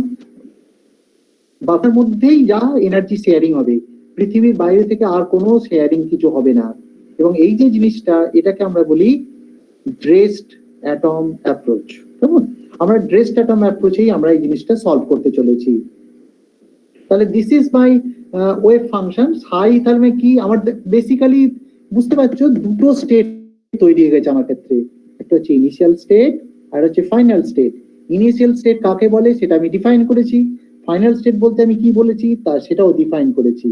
বাতার মধ্যেই যা এনার্জি শেয়ারিং হবে, পৃথিবীর বাইরে থেকে আর কোনো শেয়ারিং কিছু হবে না। এবং এই যে জিনিসটা, এটাকে আমরা বলি ড্রেসড অ্যাটম অ্যাপ্রোচ, কেমন? আমরা ড্রেসড অ্যাটম অ্যাপ্রোচেই আমরা এই জিনিসটা সলভ করতে চলেছি। তাহলে this is my wave function হাই। তাহলে কি আমার বেসিক্যালি বুঝতে পারছো, দুটো স্টেট তৈরি হয়ে গেছে আমার ক্ষেত্রে। একটা হচ্ছে ইনিশিয়াল স্টেট আর হচ্ছে ফাইনাল স্টেট। ইনিশিয়াল স্টেট কাকে বলে সেটা আমি ডিফাইন করেছি, ফাইনাল স্টেট বলতে আমি কি বলেছি তা সেটাও ডিফাইন করেছি,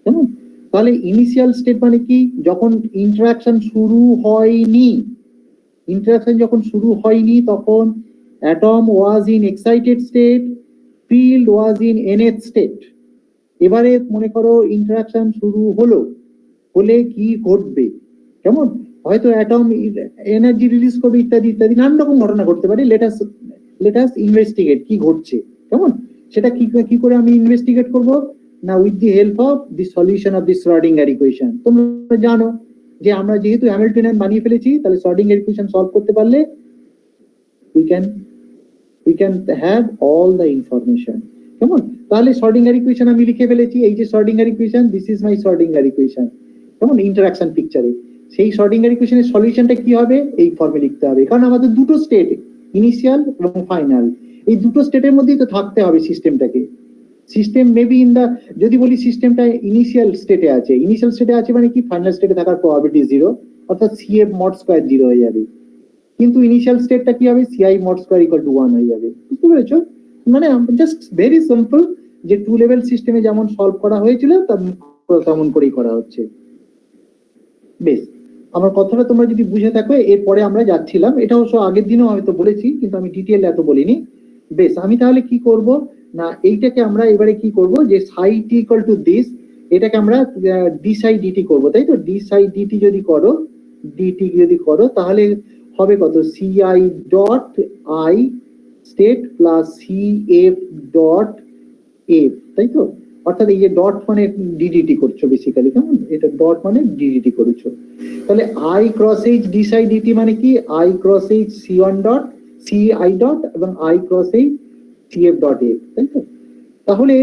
কেমন? তাহলে ইনিশিয়াল স্টেট মানে কি? যখন ইন্টারাকশন শুরু হয়নি, ইন্টারাকশন যখন শুরু হয়নি তখন atom was in excited state, field was in NH state. এবারে মনে করো ইন্টারাকশন শুরু হলো, হলে কি ঘটবে? কেমন? হয়তো অ্যাটম এনার্জি রিলিজ করবে, ইত্যাদি ইত্যাদি নানান রকম ঘটনা ঘটতে পারে। লেটাস ইনভেস্টিগেট কি ঘটছে, কেমন? সেটা কি করে আমি ইনভেস্টিগেট করব? না, with the help of the solution of the Schrödinger equation. তোমরা জানো যে আমরা যেহেতু হ্যামিল্টনিয়ান বানিয়ে ফেলেছি, তাহলে শ্রোডিঙ্গার ইকুয়েশন সলভ করতে পারলে we can have all the information, কেমন? তাহলে শ্রোডিঙ্গার ইকুয়েশন আমি লিখে ফেলেছি, এই যে Schrödinger equation, this is my Schrödinger equation, কেমন? ইন্টারাকশন পিকচারে সেই শ্রোডিঙ্গার ইকুয়েশনের সলিউশনটা কি হবে? এই ফর্মে লিখতে হবে, কারণ আমাদের দুটো স্টেট, ইনিশিয়াল এবং ফাইনাল, এই দুটো স্টেটের মধ্যেই তো থাকতে হবে সিস্টেমটাকে। সিস্টেম মেবি ইন দা, যদি বলি সিস্টেমটা ইনিশিয়াল স্টেটে আছে, ইনিশিয়াল স্টেটে আছে মানে কি? ফাইনাল স্টেটে থাকার প্রবাবিলিটি 0, অর্থাৎ CF mod square 0 হয়ে যাবে। কিন্তু ইনিশিয়াল স্টেটটা কি হবে? CI mod square = 1 হয়ে যাবে। বুঝতে পেরেছো? মানে জাস্ট ভেরি সিম্পল, যে টু লেভেল সিস্টেমে যেমন সলভ করা হয়েছিল তেমন করেই করা হচ্ছে। বেশ, আমার কথাটা তোমরা যদি বুঝে থাকো, এরপরে আমরা যাচ্ছিলাম। এটা অবশ্য আগের দিনও হয়তো বলেছি, কিন্তু আমি ডিটেইল এত বলিনি। বেশ, আমি তাহলে কি করব না, এইটাকে আমরা এবারে কি করব, যে সাই টি ইকুয়াল টু দিস, এটাকে আমরা ডি সাই ডিটি করবো, তাই তো? ডি সাই ডিটি যদি করো, ডিটি যদি করো, তাহলে হবে কত? CI dot I state plus CF dot f, তাই তো? অর্থাৎ এই যে ডট মানে ডিডিটি করছো বেসিক্যালি, কেমন? এটা ডট মানে ডিডিটি করেছো। তাহলে I cross h d psi d t মানে কি? আই ক্রস এইচ সি1 ডট সিআই ডট এবং i cross h c f dot f, তাই তো? তাহলে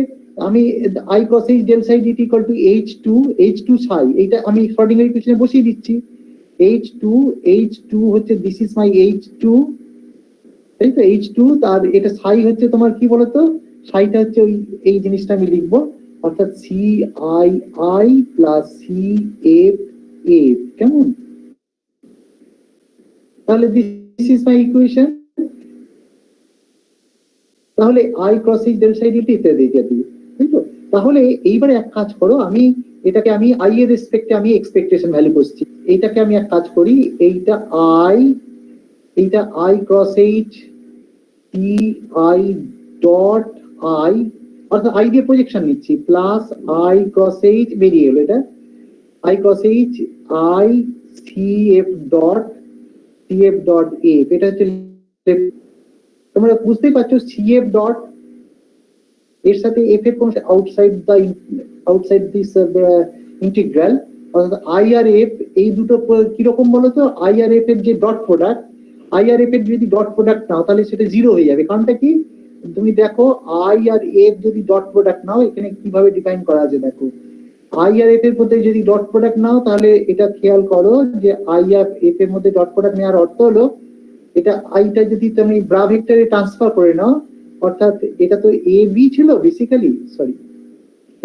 আমি i cross H del psi d t equal to h two psi, এইটা আমি শ্রোডিঙ্গার ইকুয়েশনে বসিয়ে দিচ্ছি। H2 হচ্ছে দিস ইজ মাই H2, তাই তো? H2 তার এটা সাই হচ্ছে তোমার কি বলতো? সাইটা হচ্ছে ওই এই জিনিসটা আমি লিখবো, অর্থাৎ CII প্লাস CFF, কেমন? তাহলে দিস ইজ মাই ইকুয়েশন। তাহলে I cross H del psi d t ইত্যাদি ইত্যাদি, তাই তো? তাহলে এইবারে এক কাজ করো, আমি এটাকে আমি আই এর রেসপেক্টে আমি এক্সপেকটেশন ভ্যালু করছি। এইটাকে আমি এক কাজ করি, এইটা I cross H T I dot I, অর্থাৎ আই দিয়ে প্রজেকশন নিচ্ছি, প্লাস আই ক্রস এইচ, বেরিয়ে এলো এটা, I cross H I C F dot CF dot F, এটা হচ্ছে তোমরা বুঝতেই পারছো CF ডট এর সাথে এফ এর কোন আউটসাইড দিস ইন্টিগ্রাল, অর্থাৎ আই আর এফ এই দুটো কিরকম বলো তো? আই আর এফ এর যে dot product, I R F এর যদি ডট প্রোডাক্ট নাও তাহলে সেটা জিরো হয়ে যাবে। কারণটা কি? তুমি দেখো আই আর এফ যদি ডট প্রোডাক্ট নাও, এখানে কিভাবে ডিফাইন করা আছে দেখো। আই আর এফ এর মধ্যে যদি ডট প্রোডাক্ট নাও তাহলে এটা খেয়াল করো যে আই আর এফ এর মধ্যে ডট প্রোডাক্ট নেওয়ার অর্থ হলো এটা আইটা যদি তুমি ব্রা ভেক্টরে ট্রান্সফার করে নাও, অর্থাৎ এটা তো এ বি ছিল বেসিক্যালি, সরি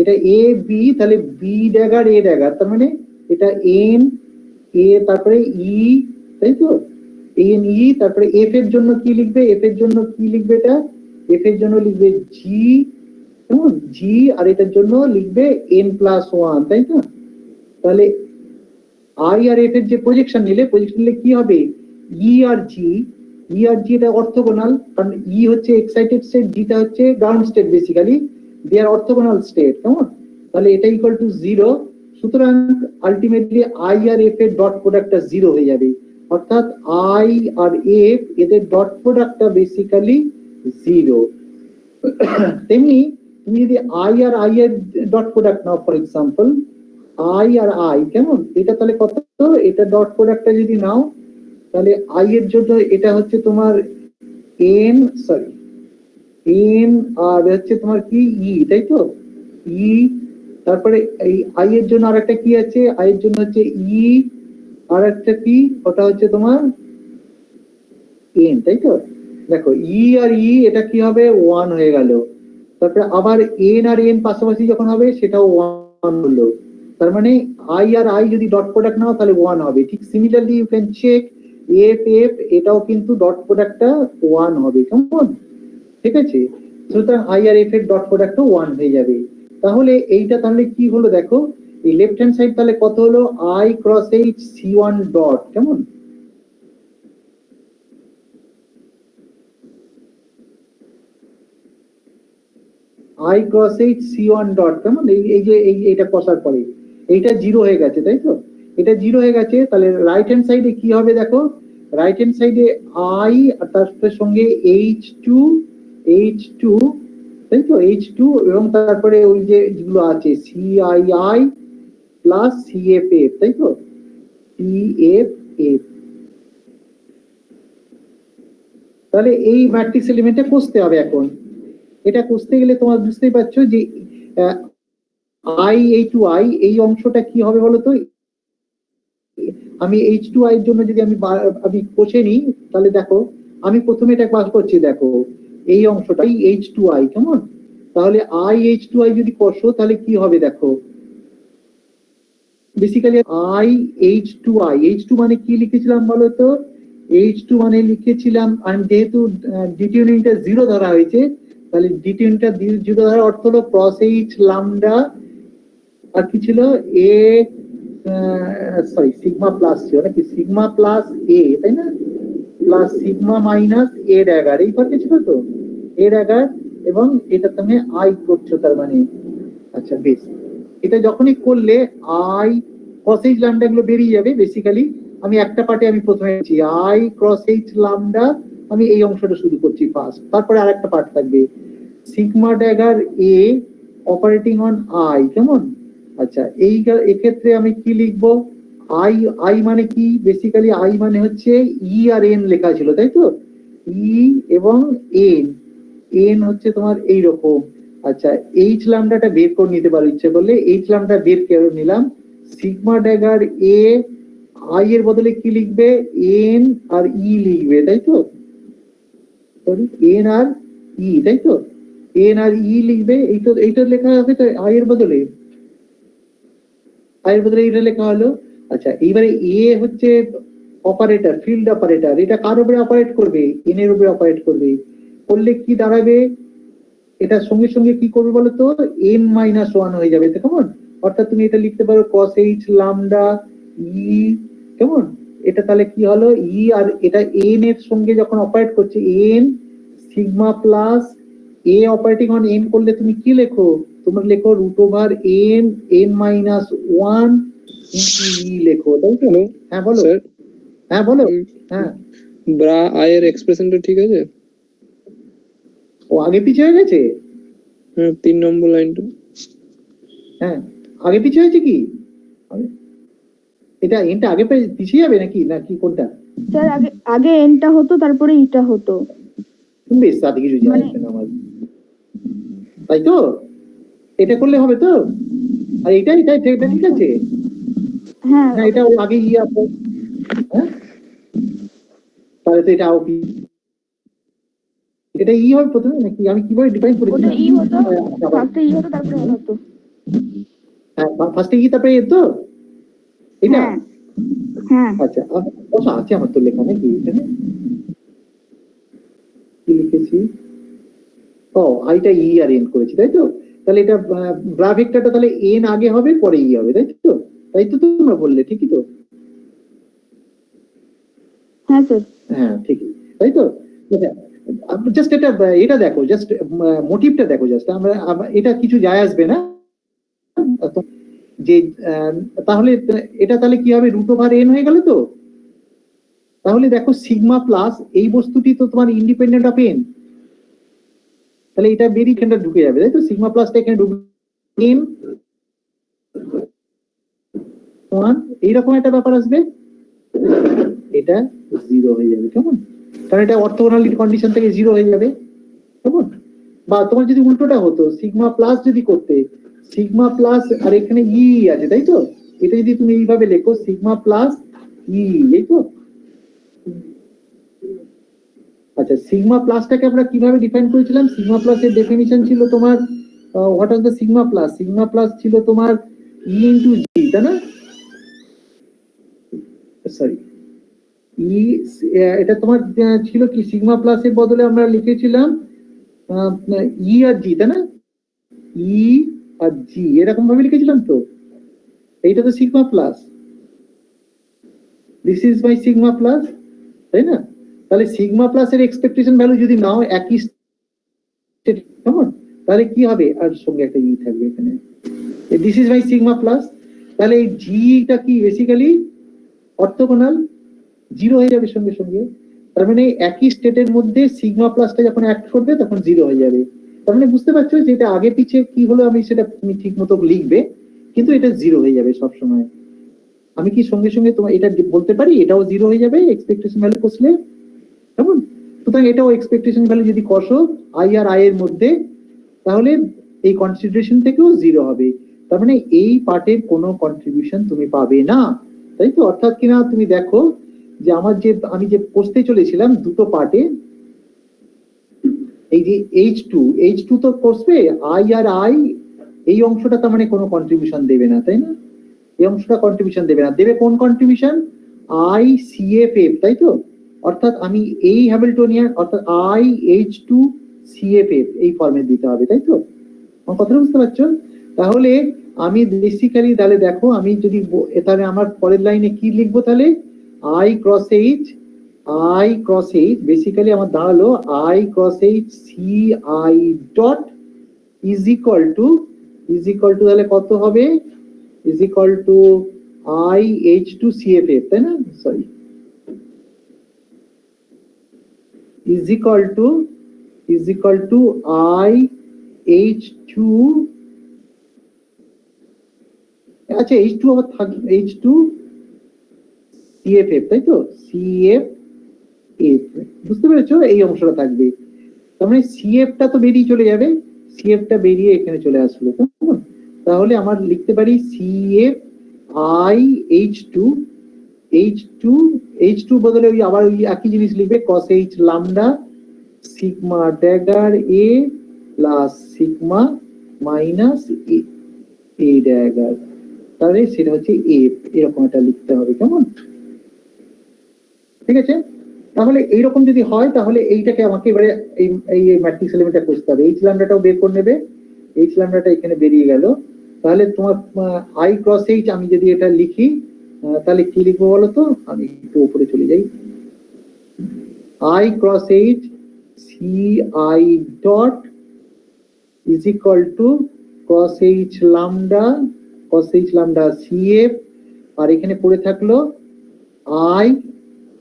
এটা এ বি, তাহলে বি ড্যাগার এ ড্যাগার, তার মানে এটা এন এ তারপরে ই, তাই তো? এন ই, তারপরে এফ এর জন্য কি লিখবে? এফ এর জন্য কি লিখবে? এটা এফ এর জন্য লিখবে জি, কেমন জি, আর এটার জন্য লিখবে এন প্লাস ওয়ান, তাই তো? তাহলে আই আর এফ এর যে প্রজেকশন নিলে কি হবে? ই আর জি, ই আর জি এটা অর্থোগোনাল, কারণ ই হচ্ছে এক্সাইটেড স্টেট, জিটা হচ্ছে ground state, basically they are orthogonal state, কেমন? তাহলে এটা ইকুয়াল টু জিরো। সুতরাং আলটিমেটলি আই আর এফ এর ডট প্রোডাক্টটা জিরো হয়ে যাবে, অর্থাৎ আই আর এফ এদের ডট প্রোডাক্টটা বেসিক্যালি জিরো। তেমনি তুমি যদি আই আর আই এর ডট প্রোডাক্ট নাও, for example I R I, কেমন? এটা তাহলে কত? এটা ডট প্রোডাক্টটা যদি নাও তাহলে আই এর জন্য এটা হচ্ছে তোমার এন, সরি এন, আর হচ্ছে তোমার কি ই, তাই তো? ই, তারপরে এই আই এর জন্য আরেকটা কি আছে? আই এর জন্য হচ্ছে ই, আর একটা কি, ওটা হচ্ছে তোমার এন, তাই তো? দেখো ই আর ই এটা কি হবে? ওয়ান হয়ে গেল। তারপরে আবার এন আর এন পাশাপাশি যখন হবে সেটাও ওয়ান হলো, তার মানে আই আর আই যদি ডট প্রোডাক্ট নাও তাহলে ওয়ান হবে। ঠিক similarly you can check F F, এটাও কিন্তু ডট প্রোডাক্টটা ওয়ান হবে, কেমন? ঠিক আছে, সুতরাং আই আর এফ এর ডট প্রোডাক্টও ওয়ান হয়ে যাবে। তাহলে এইটা তাহলে কি হলো দেখো, এই লেফট হ্যান্ড সাইড তাহলে কত হলো? I cross h c one dot, কেমন? I cross h c one dot, কেমন? এই যে এইটা কষার পরে এইটা জিরো হয়ে গেছে, তাই তো? এটা জিরো হয়ে গেছে, তাহলে রাইট হ্যান্ড সাইডে কি হবে দেখো? রাইট হ্যান্ড সাইডে আই আর তার সঙ্গে এইচ টু, তাই তো? এইচ টু, এবং তারপরে ওই যে যেগুলো আছে C I I plus C F F, তাই তো? C F F. তাহলে এই ম্যাট্রিক্স এলিমেন্টটা কষতে হবে এখন। এটা কষতে গেলে তোমার বুঝতেই পারছো যে আই এই টু আই এই অংশটা কি হবে বলতো? আমি এইচ টু আই এর জন্য যদি আমি কষে নিই তাহলে দেখো আমি প্রথমে এটা পাস করছি, দেখো এই অংশটা এইচ টু আই, কেমন? তাহলে আই এইচ টু আই যদি কষো তাহলে কি হবে দেখো, basically I H two I, H two মানে কি লিখেছিলাম বলতো? এইচ টু মানে লিখেছিলাম, আমি যেহেতু ডিটি ইউনিটটা জিরো ধরা হয়েছে, তাহলে ডিটি ইউনিটটা জিরো ধরার অর্থ হলো ক্রস এইচ লামডা, আর কি ছিল? এ, সরি সিগমা প্লাস ছিল নাকি? সিগমা প্লাস এ, তাই না? Plus sigma minus a dagger, এই পার্টে ছিল তো এ ড্যাগার, এবং এটা তুমি আই করছো, তার মানে আচ্ছা বেশ, এটা যখনই করলে আই ক্রস এইচ ল্যামডা গুলো বেরিয়ে যাবে। বেসিক্যালি আমি একটা পার্টে আমি প্রথমে আই ক্রস এইচ ল্যামডা, আমি এই অংশটা শুরু করছি ফার্স্ট, তারপরে আরেকটা পার্ট থাকবে sigma dagger A operating on I, কেমন? আচ্ছা এই এক্ষেত্রে আমি কি লিখবো? আই, আই মানে কি? বেসিক্যালি আই মানে হচ্ছে ই আর এন লেখা ছিল, তাই তো? ই এবং এন, এন হচ্ছে তোমার এইরকম। আচ্ছা এইচ ল্যামডাটা বের করে নিতে পারো ইচ্ছে করলে, এইচ ল্যামডা বের করে নিলাম। সিগমা ড্যাগার এ, আই এর বদলে কি লিখবে? এন আর ই লিখবে, তাই তো? সরি এন আর ই, তাই তো? এন আর ই লিখবে, এইটা লেখা হবে তো আই এর বদলে, আই এর বদলে এটা লেখা হলো। আচ্ছা এইবারে এ হচ্ছে অপারেটর, ফিল্ড অপারেটর, এটা কার উপরে অপারেট করবে? এন এর উপরে অপারেট করবে। করলে কি দাঁড়াবে? এটা সঙ্গে সঙ্গে কি করবে বলতো? এন মাইনাস ওয়ান হয়ে যাবে, কেমন? অর্থাৎ তুমি এটা লিখতে পারো কস এইচ লামডা ই, কেমন? এটা তাহলে কি হলো? ই, আর এটা এন এর সঙ্গে যখন অপারেট করছে n sigma plus a operating on n করলে তুমি কি লেখো? তোমরা লেখো root over n minus one into e লেখো, তাই তো? হ্যাঁ বলো। হ্যাঁ বলো। হ্যাঁ, ব্রা আই এর এক্সপ্রেশনটা ঠিক আছে? ও আগে পিছিয়ে হয়ে গেছে। হ্যাঁ 3 নম্বর লাইনটা। হ্যাঁ, আগে পিছিয়ে হয়েছে কি? এটা এনটা আগে পিছিয়ে যাবে নাকি নাকি কোনটা? স্যার আগে আগে এনটা হতো তারপরে ইটা হতো। বেশ, তাতে কিছু যায় আসবে না আমার, তাই তো? এটা করলে হবে তো? আর এটা এটা এটা ঠিক আছে। হ্যাঁ না, এটা ও আগে আছে। হ্যাঁ, তাহলে তো এটা এটা হবে প্রথমে নাকি? আমি কিভাবে ডিফাইন করেছি? ওটা ই হতো, ফার্স্টে ই হতো তারপরে এন হতো। হ্যাঁ, ফার্স্টে তারপরে এর তো এটা। হ্যাঁ হ্যাঁ আচ্ছা, আছে আমার তো লেখা নাকি এখানে? কি লিখেছি? ও, আইটা ই আর এন করেছি, তাই তো? তাহলে এটা ব্রা ভেক্টরটা তাহলে এন আগে হবে পরে ই হবে, তাই তো? তাই তো তোমরা বললে, ঠিকই তো? হ্যাঁ স্যার। হ্যাঁ ঠিকই, তাই তো? জাস্ট এটা দেখো, জাস্ট মোটিভটা দেখো, জাস্ট এটা কিছু যায় আসবে না যে তাহলে এটা তাহলে কি হবে, রুট ওভার এন হয়ে গেল তো? তাহলে দেখো সিগমা প্লাস এই বস্তুটি তো তোমার ইন্ডিপেন্ডেন্ট অফ এন, তাহলে এটা বেরিয়ে এখানটা ঢুকে যাবে, তাই তো? সিগমা প্লাসটা এখানে ঢুকে এন ওয়ান, এইরকম একটা ব্যাপার আসবে, এটা জিরো হয়ে যাবে, কেমন? কারণ এটা অর্থোগোনালিটি কন্ডিশন থেকে জিরো হয়ে যাবে, কেমন? বা তোমার যদি উল্টোটা হতো, সিগমা প্লাস যদি করতে, সিগমা প্লাস আর এখানে ই আছে, তাই তো? এটা যদি তুমি এইভাবে লেখো সিগমা প্লাস ই, এই তো? আচ্ছা, সিগমা প্লাসটাকে আমরা কিভাবে ডিফাইন করেছিলাম? সিগমা প্লাসের ডেফিনিশন ছিল তোমার what was the sigma plus? Sigma plus ছিল তোমার ই ইনটু জি, তাই না? সরি, ই, এটা তোমার ছিল কি, সিগমা প্লাসের বদলে আমরা লিখেছিলাম ই আর জি, তাই না? ই আর জি এরকম ভাবে লিখেছিলাম তো। এইটা তো sigma plus, this is my sigma plus, তাই না? তাহলে সিগমা প্লাস এর এক্সপেকটেশন ভ্যালু যদি নাও একই, কেমন? তাহলে কি হবে, আর সঙ্গে একটা ই থাকবে এখানে, this is my sigma plus. তাহলে এই জিটা কি বেসিক্যালি অর্থোগোনাল, জিরো হয়ে যাবে সঙ্গে সঙ্গে। তার মানে একই স্টেটের মধ্যে সিগমা প্লাসটা যখন অ্যাক্ট করবে তখন জিরো হয়ে যাবে। তার মানে বুঝতে পারছো যে এটা আগে পিছে কি হলো, আমি সেটা তুমি ঠিক মতো লিখবে, কিন্তু এটা জিরো হয়ে যাবে সবসময়। আমি কি সঙ্গে সঙ্গে তোমার এটা বলতে পারি এটাও জিরো হয়ে যাবে এক্সপেকটেশন ভ্যালু কষলে, কেমন? সুতরাং এটাও এক্সপেকটেশন ভ্যালু যদি কষো আই আর আই এর মধ্যে, তাহলে এই কনসিডারেশন থেকেও জিরো হবে। তার মানে এই পার্টের কোনো কন্ট্রিবিউশন তুমি পাবে না, তাই তো? অর্থাৎ কিনা তুমি দেখো যে আমার যে আমি যে কষতে চলেছিলাম দুটো পার্টে, এই যে এইচ টু তো কষবে, আই আর আই এই অংশটা তার মানে কোনো কন্ট্রিবিউশন দেবে না, তাই না? এই অংশটা কন্ট্রিবিউশন দেবে না, দেবে কোন contribution? I C F F, তাই তো? অর্থাৎ আমি এই হ্যামিল্টনিয়ান অর্থাৎ I H two C F F এই ফর্মে দিতে হবে, তাই তো? আমার কথাটা বুঝতে পারছো? তাহলে আমি বেসিক্যালি তাহলে দেখো আমি যদি তাহলে আমার পরের লাইনে কি লিখবো তাহলে, আই ক্রস এইচ বেসিক্যালি আমার দাঁড়ালো i cross h c i dot is equal to তাহলে কত হবে, is equal to I H2 CFF, তাই না? Sorry, is equal to I H2, আচ্ছা H2 আবার থাকবে H2 CFF, তাই তো? CFF, বুঝতে পেরেছো? এই অংশটা থাকবে, তার মানে CF টা তো বেরিয়ে চলে যাবে, CF টা বেরিয়ে এখানে চলে আসলো, তাহলে আমার লিখতে পারি CF I H2 বদলে ওই আবার ওই একই জিনিস লিখবে cos H lambda sigma dagger A plus sigma minus A dagger, তাহলে সেটা হচ্ছে A, এরকম একটা লিখতে হবে, কেমন? ঠিক আছে? তাহলে এইরকম যদি হয় তাহলে এইটাকে আমাকে এবারে এই ম্যাট্রিক্স এলিমেন্টটা খুঁজতে হবে। এইচ ল্যামডাটাও বের করে নেবে, এইচ ল্যামডাটা এখানে বেরিয়ে গেল। তাহলে তোমার আই ক্রস এইচ আমি যদি এটা লিখি তাহলে কি লিখবো বলো তো? আমি একটু উপরে চলে যাই, i cross h c i dot is equal to cross h lambda c f, আর এখানে পড়ে থাকলো আই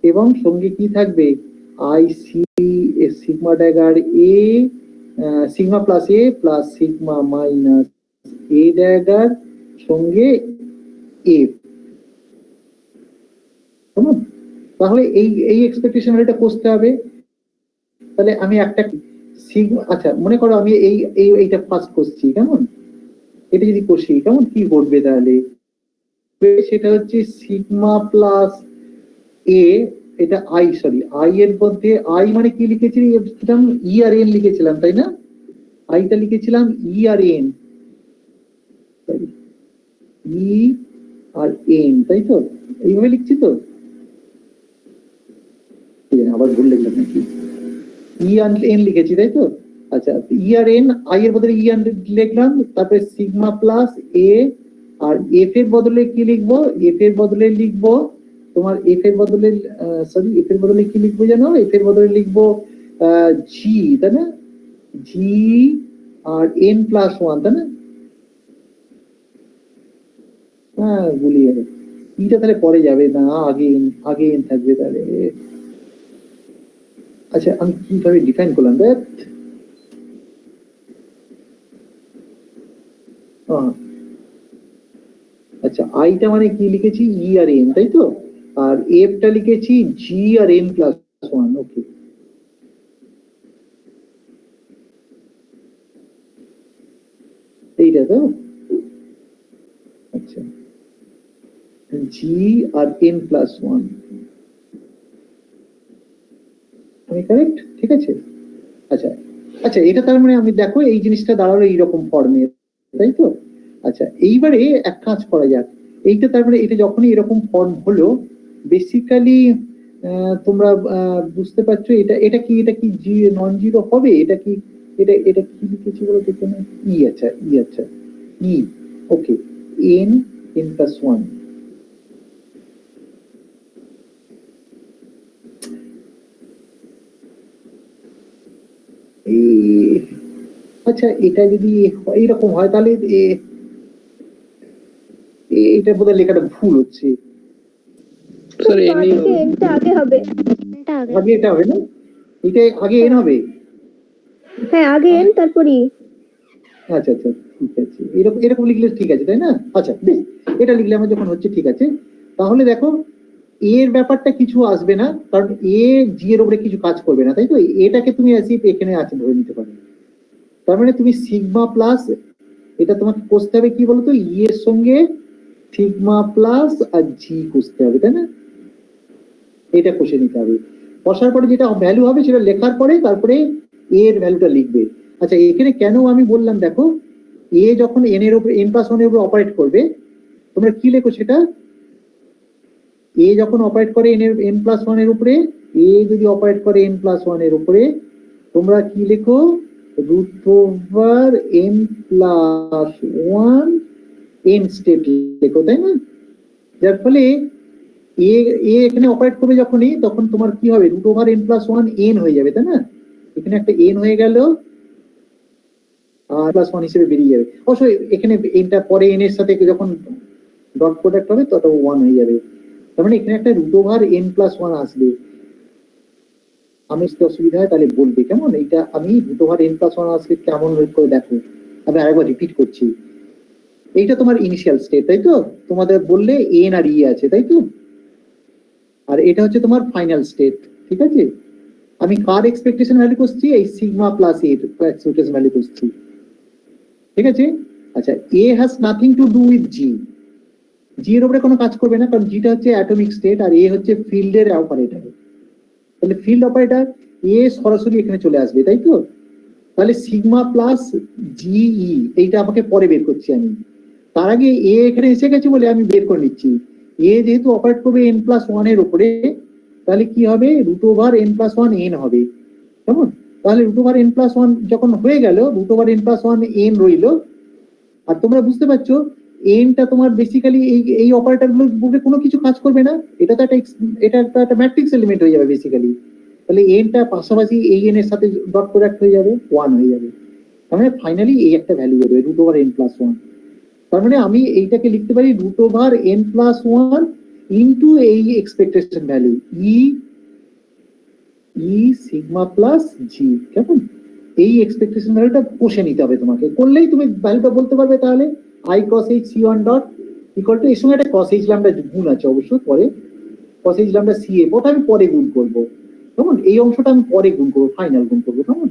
এবং সঙ্গে কি থাকবে i c sigma dagger a sigma plus a plus sigma minus a dagger সঙ্গে এফ। কেমন? তাহলে এই এই এক্সপেকটেশন ভ্যালুটা কষতে হবে। তাহলে আমি একটা সিগমা, আচ্ছা মনে করো আমি এইটা ফার্স্ট করছি, কেমন? এটা যদি কষি কেমন কি ঘটবে তাহলে? সেটা হচ্ছে সিগমা প্লাস এ, এটা আই আই এর মধ্যে আই মানে কি লিখেছিলাম ই আর এন লিখেছিলাম তাই না? আইটা লিখেছিলাম ই আর এন, ই আর এন, তাই তো? এইভাবে লিখছি তো, আবার ভুল লিখলাম নাকি? ই আর এন লিখেছি তাই তো? আচ্ছা ই আর এন, আই এর বদলে ই আর লিখলাম, তারপরে সিগমা প্লাস এ, আর এফ এর বদলে কি লিখবো? এফ এর বদলে লিখবো তোমার এফ এর বদলে এফ এর বদলে কি লিখবো জানো? এফ এর বদলে লিখবো জি, তাই না? জি আর এন প্লাস ওয়ান, তাই না? হ্যাঁ ভুলে যাবে, ইটা তাহলে পরে যাবে না, আগে এন থাকবে তাহলে। আচ্ছা আমি কিভাবে ডিফাইন করলাম দেখ, আচ্ছা আইটা মানে কি লিখেছি ই আর এন, তাই তো? আর এফটা লিখেছি জি আর এন প্লাস ওয়ান। ওকে, এইটা তো? আচ্ছা জি আর এন প্লাস ওয়ান, আমি কারেক্ট? ঠিক আছে। আচ্ছা আচ্ছা এটা তার মানে আমি দেখো এই জিনিসটা দাঁড়ালো এইরকম ফর্মে, তাই তো? আচ্ছা এইবারে এক কাজ করা যাক, এইটা তার মানে এটা যখনই এরকম ফর্ম হলো বেসিক্যালি তোমরা বুঝতে পারছো এটা এটা কি জি নন জিরো হবে? এটা কি এটা কি লিখেছি বলো তো এখানে? ই, আচ্ছা ই, ওকে, এন এন প্লাস ওয়ান। আচ্ছা এটা যদি এইরকম হয় তাহলে এটা বোধহয় লেখাটা ভুল হচ্ছে। স্যার এনি এনটা আগে হবে। আগে এটা হবে না, এটা আগে এন হবে। হ্যাঁ আগে এন তারপরই। আচ্ছা আচ্ছা ঠিক আছে, এরকম এরকম লিখলে ঠিক আছে তাই না? আচ্ছা বেশ, এটা লিখলে আমার যখন হচ্ছে ঠিক আছে। তাহলে দেখো এর ব্যাপারটা কিছু আসবে না, কারণ এ জি এর উপরে কিছু কাজ করবে না, তাই তো? এটাকে তুমি আসি এখানে আছে ধরে নিতে পারো। তার মানে তুমি সিগমা প্লাস, এটা তোমাকে কষতে হবে কি বলতো, ই এর সঙ্গে সিগমা প্লাস আর জি কষতে হবে, তাই না? এটা কষে নিতে হবে। কষার পরে যেটা ভ্যালু হবে সেটা লেখার পরে তারপরে এর ভ্যালুটা লিখবে। আচ্ছা এখানে কেন আমি বললাম দেখো, এ যখন এন এর উপরে এন প্লাস ওয়ান এর উপরে অপারেট করবে তোমরা কি লেখো সেটা? এ যখন অপারেট করে এন প্লাস ওয়ান এর উপরে, এ যদি অপারেট করে এন প্লাস ওয়ান এর উপরে, তোমরা কি লেখো? Root over n plus one n state লেখো, তাই না? যার ফলে এ এখানে অপারেট করবে যখনই, তখন তোমার কি হবে? Root over n plus one n হয়ে যাবে, তাই না? এখানে একটা এন হয়ে গেল আর প্লাস ওয়ান হিসেবে বেরিয়ে যাবে। অবশ্যই এখানে এনটা পরে এন এর সাথে যখন ডট প্রোডাক্ট হবে তত ওয়ান হয়ে যাবে। তার মানে এখানে একটা root over n plus one আসবে। আমি যদি অসুবিধা হয় তাহলে বলবে, কেমন? এইটা আমি root over n plus one আসবে কেমন করে দেখো। আমি আরেকবার রিপিট করছি, এইটা তোমার ইনিশিয়াল স্টেট, তাই তো? তোমাদের বললে এন আর ই আছে, তাই তো? আর এটা হচ্ছে তোমার ফাইনাল স্টেট, ঠিক আছে? আমি কার এক্সপেকটেশন ভ্যালু করছি? এই সিগমা প্লাস এর এক্সপেকটেশন ভ্যালু করছি, ঠিক আছে? আচ্ছা a has nothing to do with g, g এর উপরে কোনো কাজ করবে না, কারণ জিটা হচ্ছে অ্যাটমিক স্টেট আর এ হচ্ছে ফিল্ডের অপারেটর। তাহলে ফিল্ড অপারেটর এ সরাসরি এখানে চলে আসবে, তাই তো? তাহলে সিগমা প্লাস জিই এইটা আমাকে পরে বের করছি আমি, তার আগে এ এখানে এসে গেছে বলে আমি বের করে নিচ্ছি। এ যেহেতু অপারেট করবে এন প্লাস ওয়ান এর উপরে, তাহলে কি হবে? Root over n plus one n হবে, কেমন? তাহলে root over n plus one যখন হয়ে গেল, root over n plus one n রইল। আর তোমরা বুঝতে পারছো এনটা তোমার বেসিক্যালি এই অপারেটর গুলোর কোনো কিছু কাজ করবে না, এটা তো একটা ম্যাট্রিক্স এলিমেন্ট হয়ে যাবে বেসিক্যালি। তাহলে এনটা পাশাপাশি এই এন এর সাথে ডট প্রোডাক্ট হয়ে যাবে, ওয়ান হয়ে যাবে। তার মানে ফাইনালি এই একটা ভ্যালু বেরোবে root over n plus one. তার মানে আমি এইটাকে লিখতে পারি root over n plus one into এই expectation value e sigma plus g, কেমন? এই এক্সপেকটেশন ভ্যালুটা কষে নিতে হবে তোমাকে, করলেই তুমি ভ্যালুটা বলতে পারবে। তাহলে I cos h c1 dot equal two, এর সঙ্গে একটা cos h ল্যাম্ডা গুণ আছে অবশ্য পরে, cos h ল্যাম্ডা ca, ওটা আমি পরে গুণ করবো, কেমন? এই অংশটা আমি পরে গুণ করবো, ফাইনাল গুণ করবো, কেমন?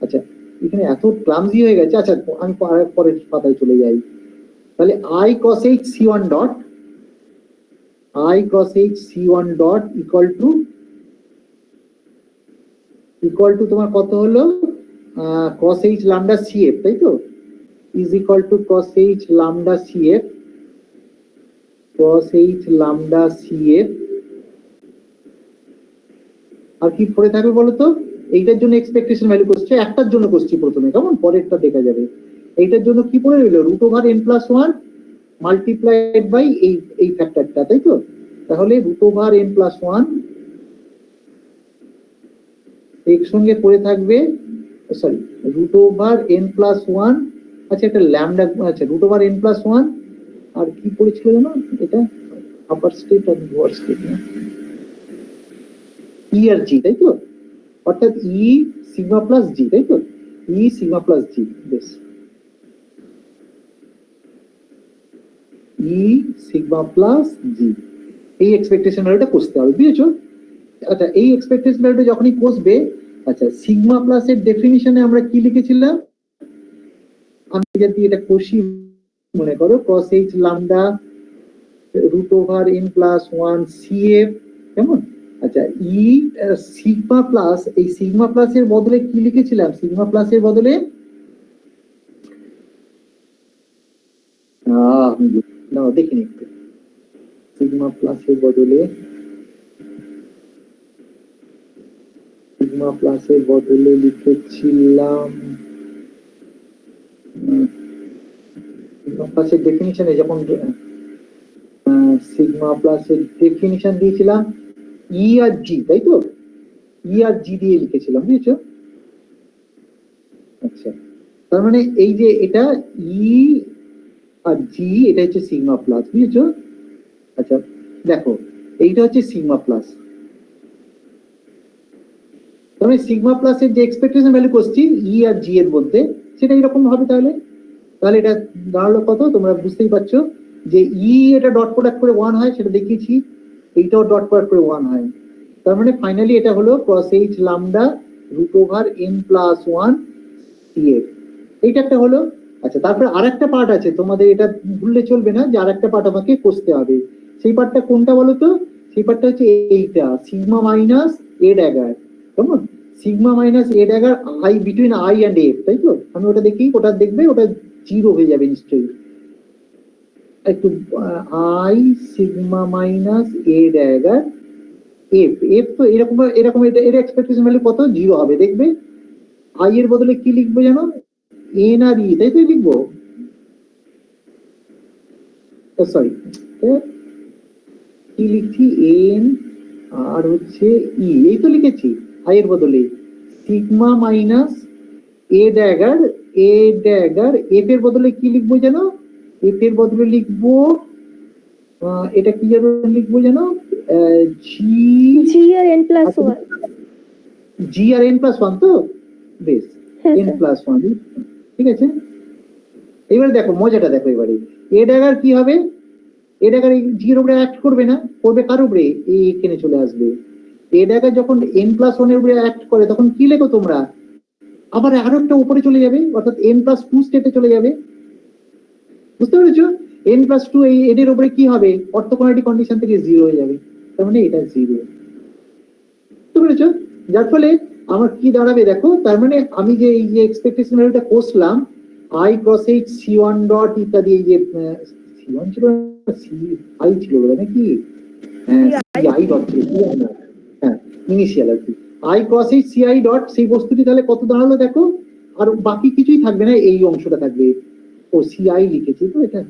আচ্ছা, এখানে এত ক্লামজি হয়ে গেছে। আচ্ছা, আমি পরের পাতায় চলে যাই। তাহলে I cos h c1 dot equal two তোমার কত হলো, cos h lambda cf, তাই তো? Is equal two cos h lambda cf, আর কি পড়ে থাকবে বলো তো? এইটার জন্য এক্সপেকটেশন ভ্যালু করছে, একটার জন্য করছি প্রথমে, কেমন? পরেরটা দেখা যাবে। এইটার জন্য কি পড়ে রইল? √n+1 মাল্টিপ্লাইড বাই এই ফ্যাক্টরটা, তাই তো? তাহলে √n+1 একসঙ্গে পড়ে থাকবে, সরি, √n+1, আচ্ছা একটা ল্যামডা, আচ্ছা √n+1, আর কি পড়েছিল জানো এটা? আপার স্টেট আর লোয়ার স্টেট, না ই আর জি, তাই তো? অর্থাৎ ই সিগমা প্লাস জি, তাই তো? ই সিগমা প্লাস জি, বেশ, ই সিগমা প্লাস জি, এই এক্সপেকটেশন ভ্যালুটা কষতে হবে, বুঝেছো? আচ্ছা, এই এক্সপেকটেশন ভ্যালুটা যখনই কষবে, আচ্ছা সিগমা প্লাস এর ডেফিনিশনে আমরা কি লিখেছিলাম? আমি যদি এটা কষি, মনে করো cos h lambda √n+1 cf, কেমন? আচ্ছা, ই সিগমা প্লাস, এই সিগমা প্লাস এর বদলে কি লিখেছিলাম? সিগমা প্লাস এর বদলে না, দেখিনি একটু। সিগমা প্লাস এর বদলে লিখেছিলাম সিগমা প্লাসের ডেফিনিশনে, যখন সিগমা প্লাসের ডেফিনিশন দিয়েছিলাম ই আর জি, তাই তো? ই আর জি দিয়ে লিখেছিলাম, বুঝেছো? আচ্ছা, তার মানে এই যে এটা ই আর জি, এটা হচ্ছে সিগমা প্লাস, বুঝেছো? আচ্ছা দেখো, এইটা হচ্ছে সিগমা প্লাস, তার মানে সিগমা প্লাসের যে এক্সপেকটেশন ভ্যালু করছি ই আর জি এর মধ্যে, সেটা এরকম হবে। তাহলে এটা দাঁড়ালো কত? তোমরা বুঝতেই পারছো যে ই এটা ডট প্রোডাক্ট করে 1 হয়, সেটা দেখিয়েছি, এইটাও ডট প্রোডাক্ট করে 1 হয়। তার মানে ফাইনালি এটা হলো cos h lambda √n+1 cf, এইটা একটা হলো। আচ্ছা, তারপরে আরেকটা পার্ট আছে, তোমাদের এটা ভুললে চলবে না যে আরেকটা পার্ট আমাকে কষতে হবে। সেই পার্টটা কোনটা বলো তো? সেই পার্টটা হচ্ছে এইটা, সিগমা মাইনাস এ ড্যাগার, কেমন? Sigma minus a dagger I between I and F, তাই তো? আমি ওটা দেখি, ওটা দেখবে, ওটা 0 হয়ে যাবে নিশ্চয়ই। একটু I sigma minus a dagger F তো এরকম এরকম, এর এক্সপেকটেশন ভ্যালু কত? 0 হবে, দেখবে। আই এর বদলে কি লিখবো জানো? এন আর ই, তাই তো লিখবো, সরি কি লিখছি? এন আর হচ্ছে ই, এই তো লিখেছি আই এর বদলে। Sigma minus a dagger F এর বদলে কি লিখবো জানো? এফ এর বদলে লিখবো, এটা কি যেন লিখবো জানো? জি আর n+1, জি আর n+1, তো বেশ, হ্যাঁ n+1, ঠিক আছে। এবার দেখো মজাটা, দেখো এবারে এ ড্যাগার কি হবে? এ ড্যাগার জি এর উপরে অ্যাক্ট করবে না, করবে কার উপরে? এখানে চলে আসবে। এ ড্যাগার যখন n+1 এর উপরে অ্যাক্ট করে, তখন কি লেখো তোমরা? আবার আরো একটা উপরে চলে যাবে, অর্থাৎ n+2 স্টেটে চলে যাবে, বুঝতে পেরেছো? n+2 এই এর উপরে কি হবে? অর্থোগোনালিটি কন্ডিশন থেকে 0 হয়ে যাবে, তার মানে এটা 0, বুঝতে পেরেছো? যার ফলে আমার কি দাঁড়াবে দেখো, তার মানে আমি যে এই যে এক্সপেকটেশন ভ্যালুটা কষলাম, i cos h c1 dot ইত্যাদি, এই যে c1 ছিল সি আই ছিল নাকি, হ্যাঁ সি আই ডট ছিল, হ্যাঁ ইনিশিয়াল আর কি, I cos h ci dot, সেই বস্তুটি তাহলে কত দাঁড়ালো দেখো? আর বাকি কিছুই থাকবে না, এই অংশটা থাকবে। ও সিআই লিখেছি তো, এটা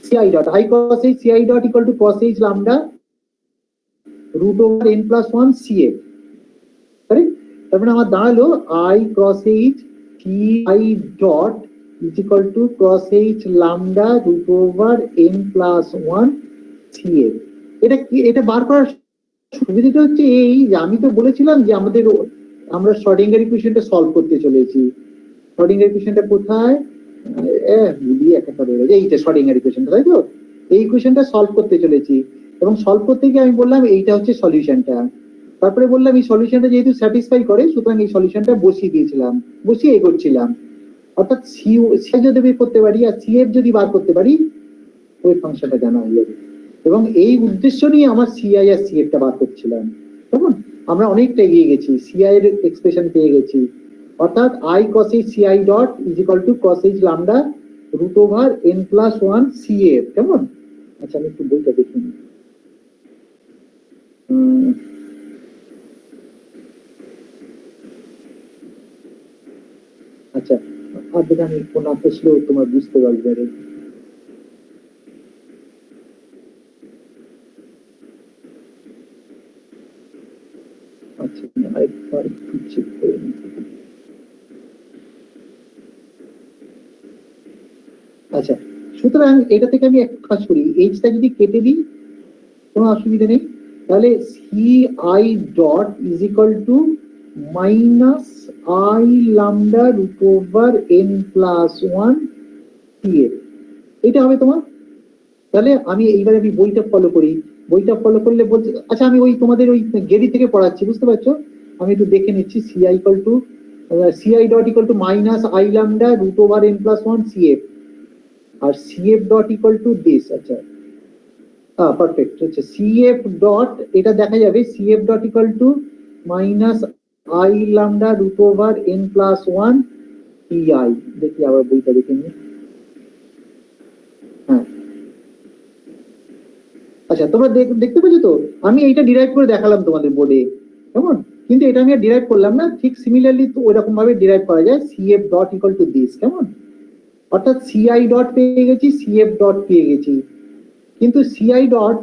ci dot I cos h ci dot equal to cos h lambda √n+1 cf, তার মানে আমার দাঁড়ালো I cos h ci dot is equal to cos h lambda root over n plus 1 CF। এটা কি, এটা বার করার সুবিধাটা হচ্ছে এই যে আমি তো বলেছিলাম যে আমরা শ্রোডিঙ্গার ইকুয়েশনটা সলভ করতে চলেছি। শ্রোডিঙ্গার ইকুয়েশনটা কোথায়, বুঝি একটা রয়ে গেছে, এইটা শ্রোডিঙ্গার ইকুয়েশনটা, তাই তো? এই ইকুয়েশনটা সলভ করতে চলেছি এবং সলভ করতে গিয়ে আমি বললাম এইটা হচ্ছে সলিউশনটা। তারপরে বললাম এই সলিউশনটা যেহেতু স্যাটিসফাই করে সুতরাং এই সলিউশনটা বসিয়ে দিয়েছিলাম, বসিয়ে এগোচ্ছিলাম। অর্থাৎ সি যদি বের করতে পারি আর সি এফ যদি বার করতে পারি ওই ফাংশনটা জানা হয়ে যাবে। এবং এই উদ্দেশ্য নিয়ে আমার সিআই আর সিএফ টা বার করছিলাম। তখন আমরা অনেকটা এগিয়ে গেছি, সিআই এর এক্সপ্রেশন পেয়ে গেছি। অর্থাৎ i cos h CI dot is equal to cos h lambda root over n plus 1 CF. কেমন? আচ্ছা আমি একটু বইটা দেখি। আচ্ছা আপনাদের আমি ফোন আসলেও তোমার বুঝতে পারবে। আচ্ছা আরেকবার একটু চেক করে নিতে। আচ্ছা সুতরাং এটা থেকে আমি এক কাজ করি, এইচটা যদি কেটে দিই কোনো অসুবিধা নেই, তাহলে c i dot is equal to minus i lambda root over n plus 1 CF, এটা হবে তোমার। তাহলে আমি এইবার আমি বইটা ফলো করি, বইটা ফলো করলে বলছে, আচ্ছা আমি ওই তোমাদের ওই গেরি থেকে পড়াচ্ছি, বুঝতে পারছো? আমি একটু দেখে নিচ্ছি CI equal to CI dot equal to minus i lambda root over n plus 1 CF আর CF dot equal to this. আচ্ছা পারফেক্ট। আচ্ছা সিএফ ডট এটা দেখা যাবে CF dot equal to minus i lambda root over n plus 1 pi. দেখি আবার বইটা দেখে নিই। হ্যাঁ আচ্ছা তোমরা দেখতে পেয়েছো তো, আমি এইটা ডিরাইভ করে দেখালাম তোমাদের বোর্ডে, কেমন? কিন্তু এটা আমি ডিরাইভ করলাম না, ঠিক সিমিলারলি তো ওইরকম ভাবে ডিরাইভ করা যায়, CF dot equal to this. কেমন? অর্থাৎ সিআই ডট পেয়ে গেছি, সিএফ ডট পেয়ে গেছি, কিন্তু সিআই ডট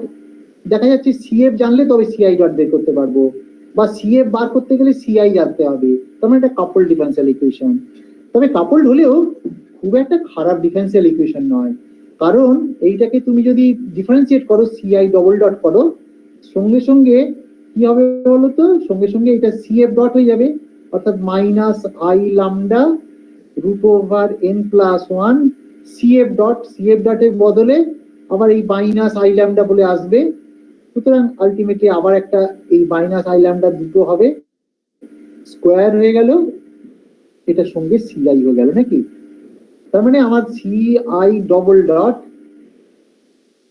দেখা যাচ্ছে সিএফ জানলে তবে সিআই ডট বের করতে পারবো, বা সিএফ বার করতে গেলে সিআই জানতে হবে। তার মানে এটা কাপল ডিফারেন্সিয়াল ইকুয়েশন। তবে কাপলড হলেও খুব একটা খারাপ ডিফারেন্সিয়াল ইকুয়েশন নয়, কারণ এইটাকে তুমি যদি ডিফারেন্সিয়েট করো সিআই ডবল ডট করো, সঙ্গে সঙ্গে কি হবে বলতো, সঙ্গে সঙ্গে এটা সিএফ ডট হয়ে যাবে, অর্থাৎ minus i lambda root over n plus 1 c f dot, c f ডটের বদলে আবার এই মাইনাস আই ল্যামডা বলে আসবে। সুতরাং আলটিমেটলি আবার একটা এই মাইনাস আই ল্যামডা দুটো হবে, স্কোয়ার হয়ে গেল, এটার সঙ্গে সিআই হয়ে গেল নাকি। তার মানে আমার c i double dot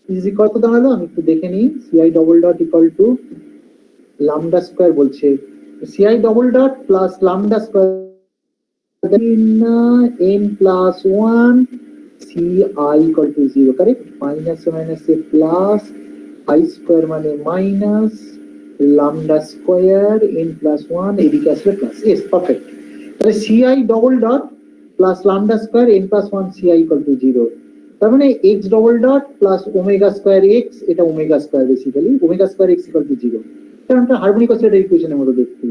is equal to দাঁড়ালো, আমি একটু দেখে নিই, c i double dot equal to lambda square বলছে, c i double dot plus lambda square n plus 1 ci equal to 0, correct? Minus minus a plus I square মানে minus lambda square n plus 1 এদিকে আসলে plus, yes perfect। তাহলে ci double dot plus lambda square n plus 1 ci equal to 0, তার মানে x double dot plus omega square x, এটা omega square basically omega square x equal to 0, কারণ এটা harmonic oscillator ইকুয়েশনের মতো দেখতে,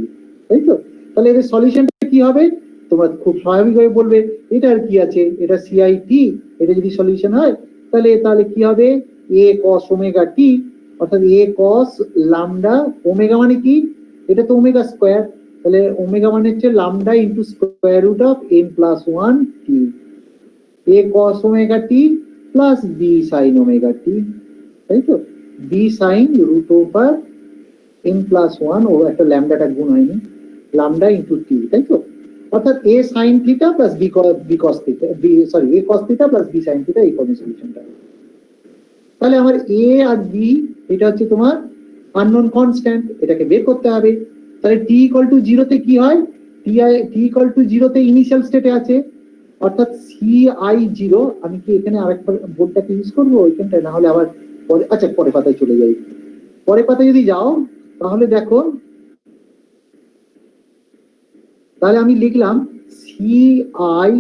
তাই তো? তাহলে এর সলিউশনটা কি হবে? তোমরা খুব স্বাভাবিকভাবে বলবে এটা আর কি আছে, এটা সিআইটি, এটা যদি সলিউশন হয় তাহলে তাহলে কি হবে, এ কস ওমেগা টি, অর্থাৎ এ কস লামডা, ওমেগা মানে কি, এটা তো ওমেগা স্কয়ার, তাহলে ওমেগা মানে হচ্ছে lambda into square root of n plus 1 t, a cos omega t plus b sine omega t, তাই তো? B sine root over n plus 1, ও একটা ল্যামডাটা গুণ হয়নি, লামডা ইনটু টি, তাই তো? অর্থাৎ a sin theta plus b cos theta, sorry a cos theta plus b sin theta, এই ফর্মে সলিউশনটা। তাহলে আমার a আর b এটা হচ্ছে তোমার আননোন কনস্ট্যান্ট, এটাকে বের করতে হবে। তাহলে t ইকুয়াল টু 0 তে কি হয়, t ইকুয়াল টু 0 তে ইনিশিয়াল স্টেটে আছে, অর্থাৎ ci0, আমি কি এখানে আরেকবার বোর্ডটাকে ইউজ করবো ওইখানটায়, না হলে আবার পরে, আচ্ছা পরে পাতায় চলে যাই। পরে পাতায় যদি যাও তাহলে দেখো, তাহলে আমি লিখলাম সিআই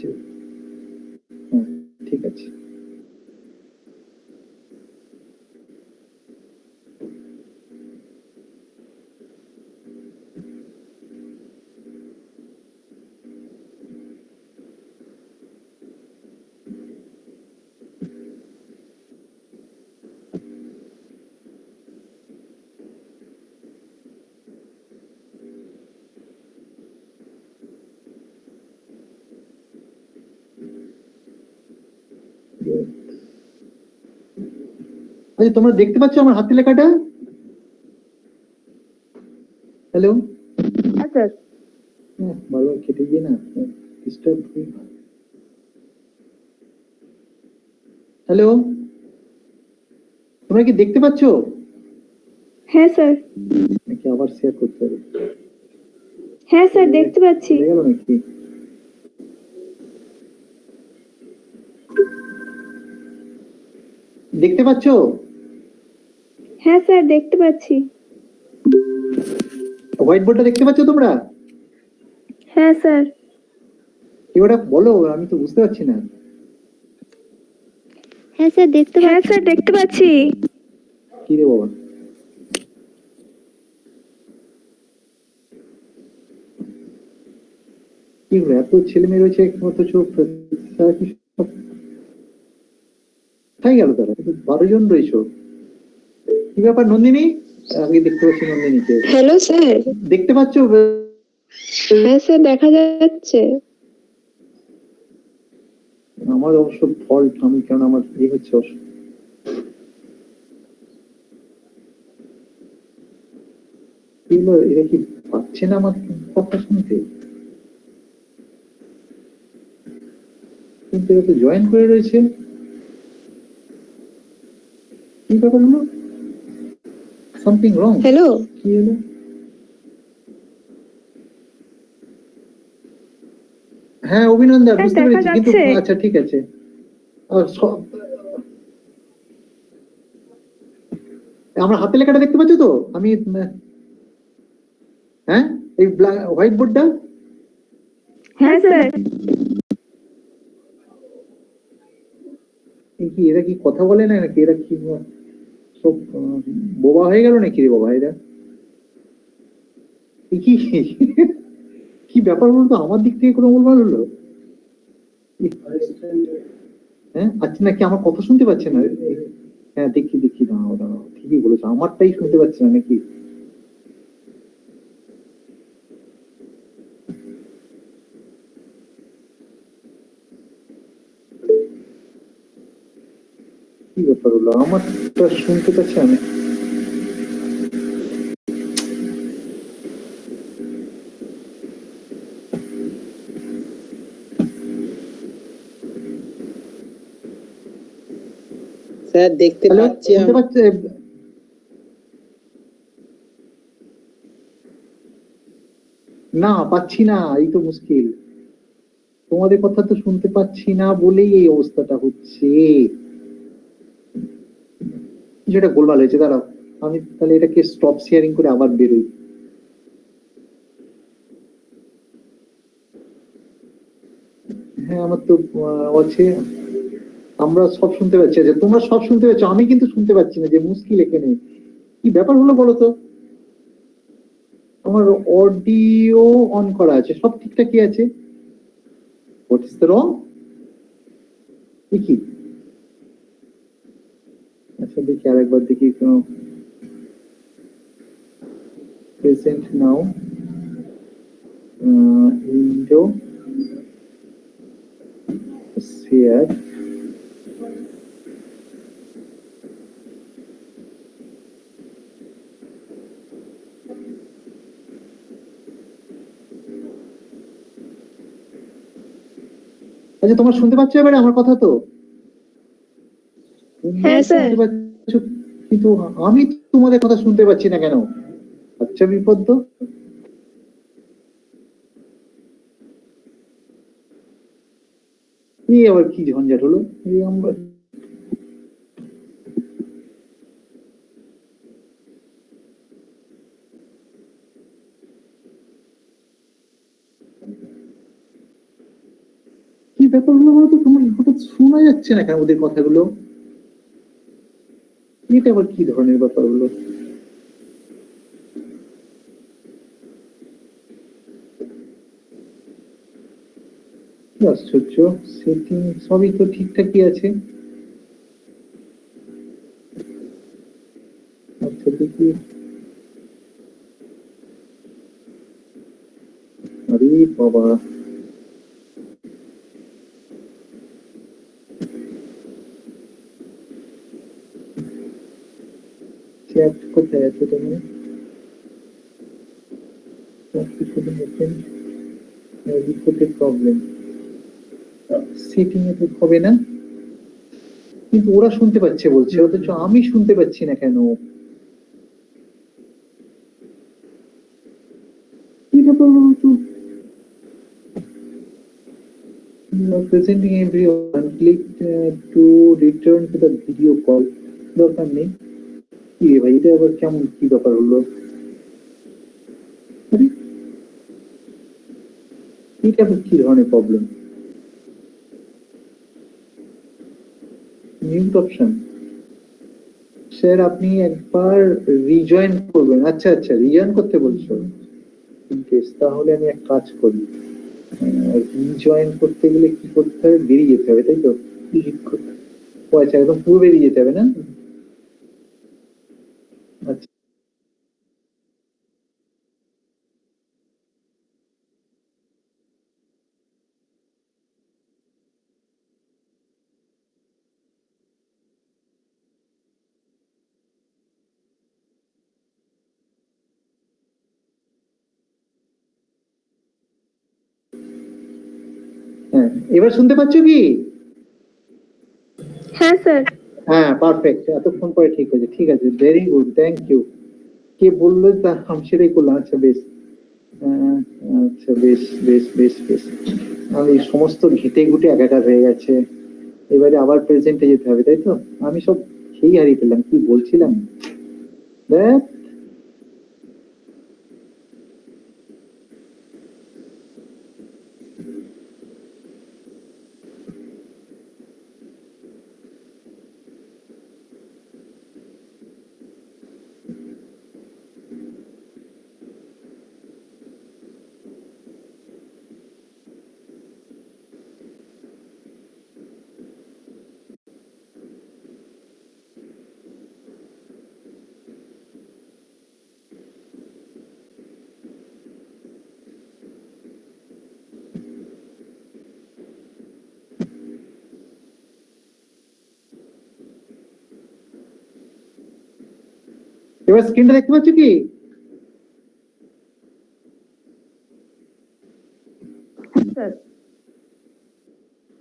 হচ্ছে। হ্যাঁ, ঠিক আছে। আচ্ছা, তোমরা দেখতে পাচ্ছ আমার হাতে লেখাটা? হ্যালো? হ্যাঁ স্যার। বারবার কেটে গিয়ে না ডিস্টার্ব। হ্যালো, তোমরা কি দেখতে পাচ্ছ হ্যাঁ স্যার। নাকি আবার শেয়ার করতে হবে? হ্যাঁ স্যার, দেখতে পাচ্ছি। চলে গেল নাকি? দেখতে পাচ্ছ? হ্যাঁ স্যার, দেখতে পাচ্ছি। হোয়াইট বোর্ডটা দেখতে পাচ্ছ তোমরা? হ্যাঁ স্যার। কি ওটা বলো, আমি তো বুঝতে পারছি না। হ্যাঁ স্যার, দেখতে পাচ্ছি। হ্যাঁ স্যার, দেখতে পাচ্ছি। কি রে বাবা, কি হলো, এত ছেলে মেয়ে রয়েছে অথচ তারা কি সব কোথায় গেল? তারা 12 জন রয়েছে। কি ব্যাপার নন্দিনী? আগে দেখতে পাচ্ছি নন্দিনীকে। Hello sir. দেখতে পাচ্ছ? হ্যাঁ স্যার, দেখা যাচ্ছে। আমার অবশ্য ফল্ট, আমি কারণ আমার হচ্ছে কি হলো, এরা কি পাচ্ছে না আমার কথা শুনতে? কিন্তু এরা তো জয়েন করে রয়েছে। কি ব্যাপার হলো? Something wrong. হ্যালো। কি হলো? হ্যাঁ অভিনন্দন, বুঝতে দেখা পেরেছি, কিন্তু যাচ্ছে। আচ্ছা ঠিক আছে। আর আমার হাতে লেখাটা দেখতে পাচ্ছ তো? আমি হ্যাঁ, এই হোয়াইট বোর্ডটা। হ্যাঁ স্যার। কি এরা কি কথা বলে না নাকি? এরা কি সব বোবা হয়ে গেল নাকি রে বাবা এরা? কি কি ব্যাপার বলতো, আমার দিক থেকে কোনো গোলমাল হলো? হ্যাঁ, আচ্ছা, নাকি আমার কথা শুনতে পাচ্ছে না? হ্যাঁ, দেখি দেখি, দাঁড়াও দাঁড়াও, ঠিকই বলেছো, আমারটাই শুনতে পাচ্ছে না নাকি? কি ব্যাপার হলো, আমারটা শুনতে পাচ্ছে না? স্যার দেখতে হ্যালো, পাচ্ছি শুনতে পাচ্ছে? না, পাচ্ছি না, এই তো মুশকিল। তোমাদের কথা তো শুনতে পাচ্ছি না বলেই এই অবস্থাটা হচ্ছে। যেটা গোলমাল হয়েছে, দাঁড়াও, আমি তাহলে এটাকে স্টপ শেয়ারিং করে আবার বেরোই। হ্যাঁ, আমার তো আছে, আমরা সব শুনতে পাচ্ছি। আচ্ছা, তোমরা সব শুনতে পাচ্ছ, আমি কিন্তু শুনতে পাচ্ছি না, যে মুশকিল এখানে। কি ব্যাপার হলো বলো তো? আমার অডিও অন করা আছে, সব ঠিকঠাকই আছে। What is the wrong? দেখি, আচ্ছা দেখি আরেকবার দেখি। প্রেজেন্ট নাও, উইন্ডো শেয়ার। আচ্ছা, তোমরা শুনতে পাচ্ছ এবারে আমার কথা তো? হ্যাঁ স্যার। শুনতে পাচ্ছ, কিন্তু আমি তোমাদের কথা শুনতে পাচ্ছি না কেন? আচ্ছা, বিপদ তো। এই আবার কি ঝঞ্ঝাট হলো? এই আমরা কি হঠাৎ শোনা যাচ্ছে না কেন ওদের কথাগুলো? এটা আবার কি ধরনের ব্যাপার হলো? কি আশ্চর্য, সেটিং সবই তো ঠিকঠাকই আছে। আচ্ছা দেখি, আরে বাবা, চ্যাট কোথায় আছে তোমার? রিপোর্টের প্রবলেম, সেটিং এ তো হবে না, কিন্তু ওরা শুনতে পাচ্ছে বলছে, অথচ আমি শুনতে পাচ্ছি না কেন? কি ব্যাপার বলো তো? Presenting everyone, click to return to the video call. দরকার নেই। কি রে ভাই, এটা আবার কেমন কি ব্যাপার হলো? আরে, এটা আবার কি ধরনের প্রবলেম? মিউট অপশন, স্যার আপনি একবার রিজয়েন করবেন। আচ্ছা আচ্ছা, রিজয়েন করতে বলছো, বেশ, তাহলে আমি এক কাজ করি, রিজয়েন করতে গেলে কি করতে হবে? বেরিয়ে যেতে হবে, তাই তো? ও আচ্ছা, একদম পুরো বেরিয়ে যেতে হবে না? আচ্ছা, হ্যাঁ, এবার শুনতে পাচ্ছ কি? হ্যাঁ স্যার। হ্যাঁ, পারফেক্ট, এতক্ষণ পরে ঠিক হয়েছে। ঠিক আছে, ভেরি গুড, থ্যাংক ইউ। কে বললো তা আমি সেটাই করলাম। আচ্ছা বেশ, আহ, আচ্ছা বেশ বেশ বেশ বেশ, আমি এই সমস্ত ঘেটে ঘুটে একাকার হয়ে গেছে। এবারে আবার প্রেজেন্টে যেতে হবে, তাই তো? আমি সব সেই হারিয়ে ফেললাম, কি বলছিলাম দেখ। এবার স্ক্রিনটা দেখতে পাচ্ছ কি? স্যার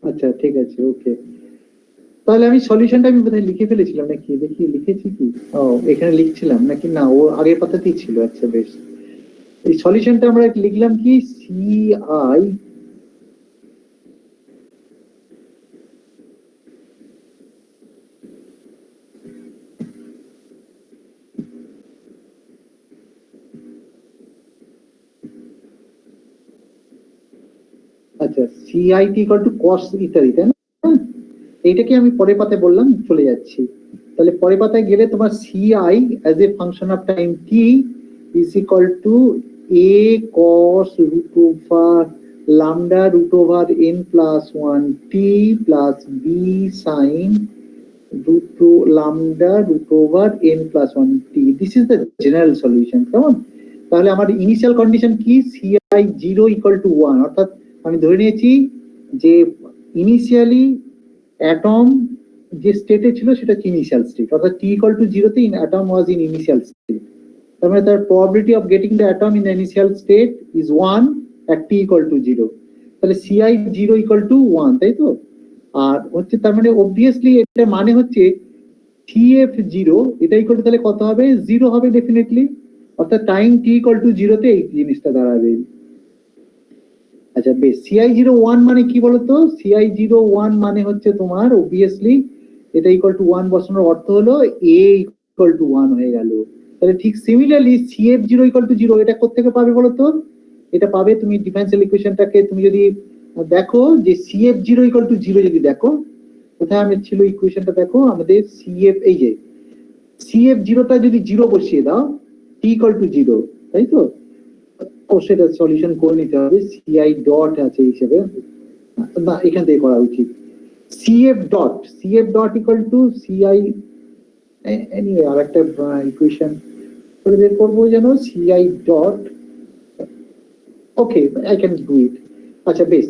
আচ্ছা ঠিক আছে, ওকে। তাহলে আমি সলিউশনটা আমি বোধহয় লিখে ফেলেছিলাম নাকি, দেখি লিখেছি কি? ও, এখানে লিখছিলাম নাকি, না ও আগের পাতাতেই ছিল। আচ্ছা বেশ, এই সলিউশনটা আমরা লিখলাম কি, সিআই আচ্ছা, সিআইটি ইকুয়াল টু কস ইত্যাদি, তাই না? এইটাকে আমি পরের পাতায় বললাম, চলে যাচ্ছি। তাহলে পরের পাতায় গেলে তোমার CI as a function of time t is equal to a cos root over lambda root over n plus 1 t plus b sin lambda root over n plus 1 t. This is the general solution. কেমন? তাহলে আমার initial condition কি, CI 0 equal to 1, অর্থাৎ আমি ধরে নিয়েছি যে initially atom যে স্টেটে ছিল সেটা ইনিশিয়াল স্টেট, অর্থাৎ টি ইকুয়াল টু 0 তে atom was in initial state. তার মানে তার probability of getting the atom in the initial state is 1 at t equal to 0। তাহলে সিআই 0 ইকুয়াল টু 1, তাই তো? আর হচ্ছে তার মানে অবভিয়াসলি এটা মানে হচ্ছে সিএফ 0 এটা ইকুয়াল টু তাহলে কত হবে? 0 হবে ডেফিনেটলি, অর্থাৎ টাইম টি ইকুয়াল টু 0 তে এই জিনিসটা দাঁড়াবে। আচ্ছা বেশ, সিআই 0 1 মানে কি বলতো? সিআই 0 1 মানে হচ্ছে তোমার অবভিয়াসলি এটা ইকুয়াল টু 1 বসানোর অর্থ হলো এ ইকুয়াল টু 1 হয়ে গেল। তাহলে ঠিক সিমিলারলি সিএফ 0 ইকুয়াল টু 0 এটা কোথা থেকে পাবে বলতো? এটা পাবে তুমি ডিফারেন্সিয়াল ইকুয়েশনটাকে তুমি যদি দেখো যে CF0 ইকুয়াল টু 0 যদি দেখো কোথায় আমি ছিল ইকুয়েশনটা দেখো আমাদের CF এই যে CF0 টা যদি 0 বসিয়ে দাও T ইকুয়াল টু 0 তাই তো অবশ্যই এটা সলিউশন করে নিতে হবে CI ডট আছে হিসেবে না এখান থেকে করা উচিত CF dot equal two CI anyway আরেকটা ইকুয়েশন করে বের করবো যেন CI dot okay I can do it আচ্ছা বেশ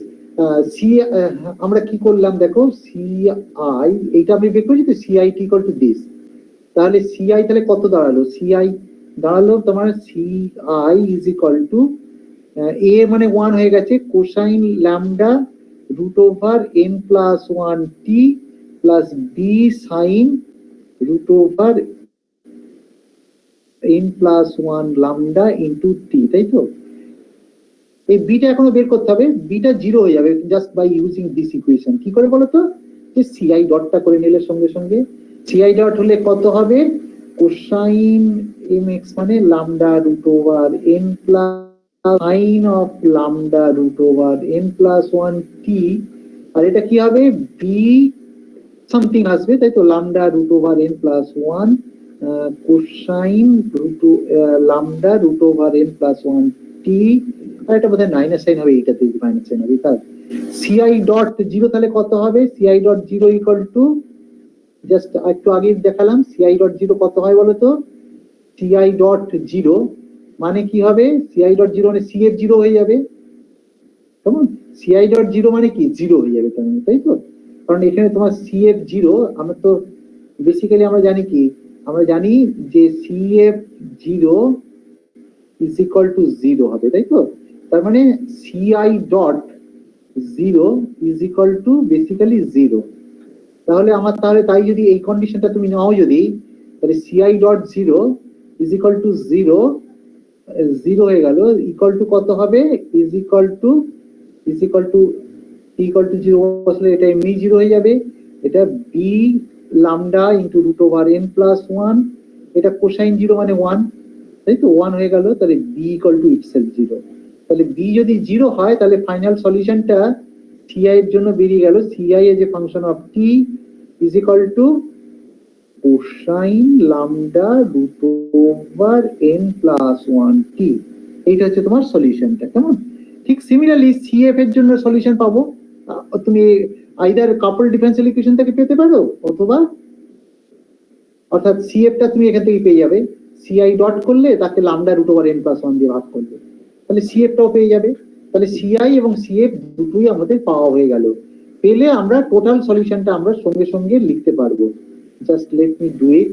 আমরা কি করলাম দেখো CI এইটা আমি বের করেছি তো CI ইকুয়াল টু দিস তাহলে CI তাহলে কত দাঁড়ালো CI দাঁড়ালো তোমার CI is equal to A মানে 1 হয়ে গেছে cosine lambda root over n plus 1 t plus b sine root over n plus 1 lambda into t তাই তো এই বিটা এখনো বের করতে হবে বিটা 0 হয়ে যাবে just by using this equation কি করে বলো তো যে CI ডটটা করে নিলে সঙ্গে সঙ্গে CI ডট হলে কত হবে কোসাইন mx মানে lambda root over n plus sine of lambda root over n plus 1 t আর এটা কি হবে b সামথিং আসবে তাই তো lambda root over n plus 1 cosine root lambda root over n plus 1 t আর এটা বোধহয় মাইনাস সাইন হবে এইটাতে মাইনাস সাইন হবে তার CI ডট 0 তাহলে কত হবে CI dot 0 equal to just একটু আগে দেখালাম CI ডট 0 কত হয় বলো তো CI ডট 0 মানে কি হবে CI ডট 0 মানে CF0 হয়ে যাবে কেমন CI ডট 0 মানে কি 0 হয়ে যাবে তাই তো কারণ এখানে তোমার CF0 আমরা তো বেসিক্যালি আমরা জানি কি আমরা জানি যে CF0 is equal to 0 হবে তাই তো তার মানে CI dot 0 is equal to basically 0 তাহলে আমার তাহলে তাই যদি এই কন্ডিশনটা তুমি নাও যদি তাহলে CI dot 0 is equal to 0 হয়ে গেল ইকুয়াল টু কত হবে is equal to t equal to 0 আসলে এটা এমনি 0 হয়ে যাবে এটা b lambda into root over n plus 1 এটা কোসাইন 0 মানে 1 তাই তো 1 হয়ে গেল তাহলে b equal to itself 0 তাহলে b যদি 0 হয় তাহলে ফাইনাল সলিউশনটা CI এর জন্য বেরিয়ে গেল CI as a function of t is equal to cosine lambda root over n plus 1 t এইটা হচ্ছে তোমার সলিউশনটা কেমন ঠিক সিমিলারলি CF এর জন্য সলিউশন পাবো তুমি আইদার কাপল ডিফারেন্সিয়াল ইকুয়েশন থেকে পেতে পারো অথবা অর্থাৎ CF টা তুমি এখান থেকে পেয়ে যাবে CI ডট করলে তাকে lambda root over n plus 1 দিয়ে ভাগ করবে তাহলে CF টাও পেয়ে যাবে তাহলে CI এবং CF দুটোই আমাদের পাওয়া হয়ে গেল পেলে আমরা টোটাল সলিউশনটা আমরা সঙ্গে সঙ্গে লিখতে পারবো just let me do it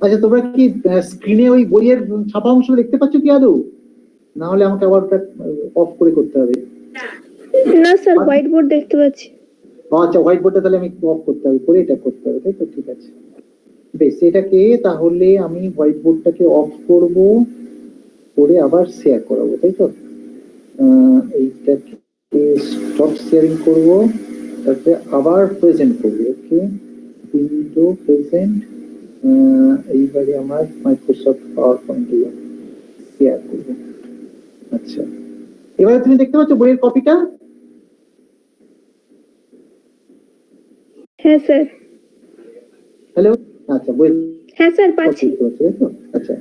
আচ্ছা তোমরা কি স্ক্রিনে ওই বইয়ের ছাপা অংশ দেখতে পাচ্ছ কি আদৌ না হলে আমাকে আবার অফ করে করতে হবে না স্যার হোয়াইট বোর্ড দেখতে পাচ্ছি আচ্ছা হোয়াইট বোর্ডটা তাহলে আমি অফ করতে হবে করে এটা করতে হবে তাই তো ঠিক আছে বেশ এটাকে তাহলে আমি হোয়াইট বোর্ডটাকে অফ করব করে আবার শেয়ার করাবো তাই তো এইটাকে স্টপ শেয়ারিং করব তারপরে আবার প্রেজেন্ট করব ওকে উইন্ডো প্রেজেন্ট এইবারে আমার মাইক্রোসফট পাওয়ার পয়েন্টে শেয়ার করব আচ্ছা এবারে তুমি দেখতে পাচ্ছ বইয়ের কপিটা হ্যাঁ স্যার হ্যালো আচ্ছা বই হ্যাঁ স্যার পাচ্ছি আচ্ছা